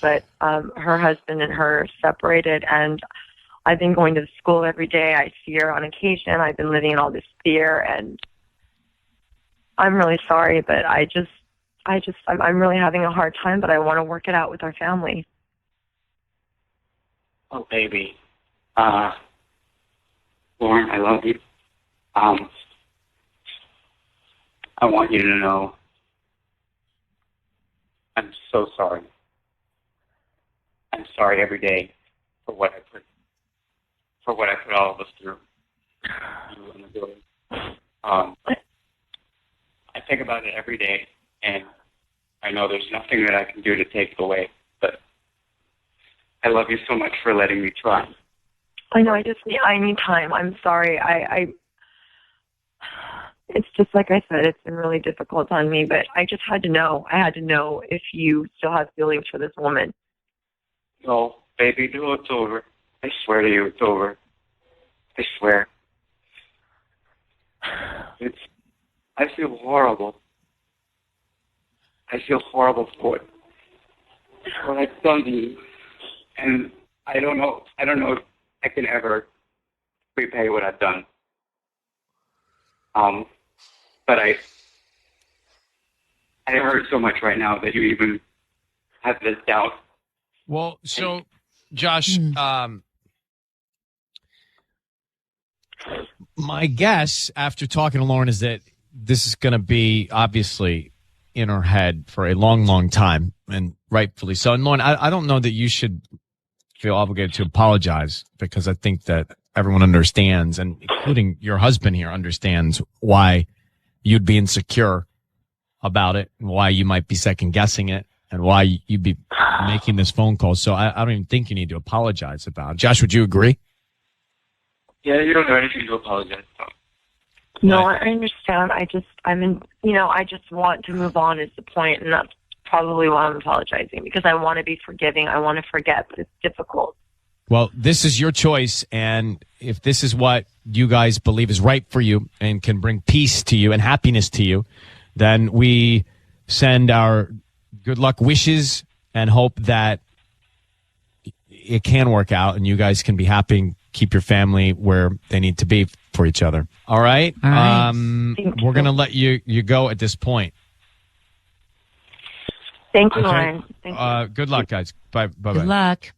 But her husband and her separated, and I've been going to school every day. I see her on occasion. I've been living in all this fear, and I'm really sorry, but I'm really having a hard time, but I want to work it out with our family. Oh, baby. Lauren, I love you. I want you to know I'm so sorry. I'm sorry every day for what I put all of us through. You and the girls. I think about it every day, and I know there's nothing that I can do to take it away, but I love you so much for letting me try. I know, I need time. I'm sorry. It's just like I said, it's been really difficult on me, but I just had to know. I had to know if you still have feelings for this woman. No, baby, no, it's over. I swear to you, it's over. I swear. I feel horrible. I feel horrible for what I've done to you. And I don't know if I can ever repay what I've done. But I hurt so much right now that you even have this doubt. Well, so Josh, my guess after talking to Lauren is that this is going to be obviously in her head for a long, long time, and rightfully so. And Lauren, I don't know that you should feel obligated to apologize, because I think that everyone understands, and including your husband here understands, why you'd be insecure about it, and why you might be second guessing it, and why you'd be making this phone call. So I don't even think you need to apologize about it. Josh, would you agree? Yeah, you don't have anything to apologize about. No, I understand. I just want to move on is the point, and that's probably why I'm apologizing, because I want to be forgiving. I want to forget, but it's difficult. Well, this is your choice, and if this is what you guys believe is right for you and can bring peace to you and happiness to you, then we send our good luck wishes and hope that it can work out and you guys can be happy and keep your family where they need to be for each other. All right? All right. We're going to let you go at this point. Thank you, Okay. Lauren. Thank you. Good luck, guys. Bye. Bye. Good luck.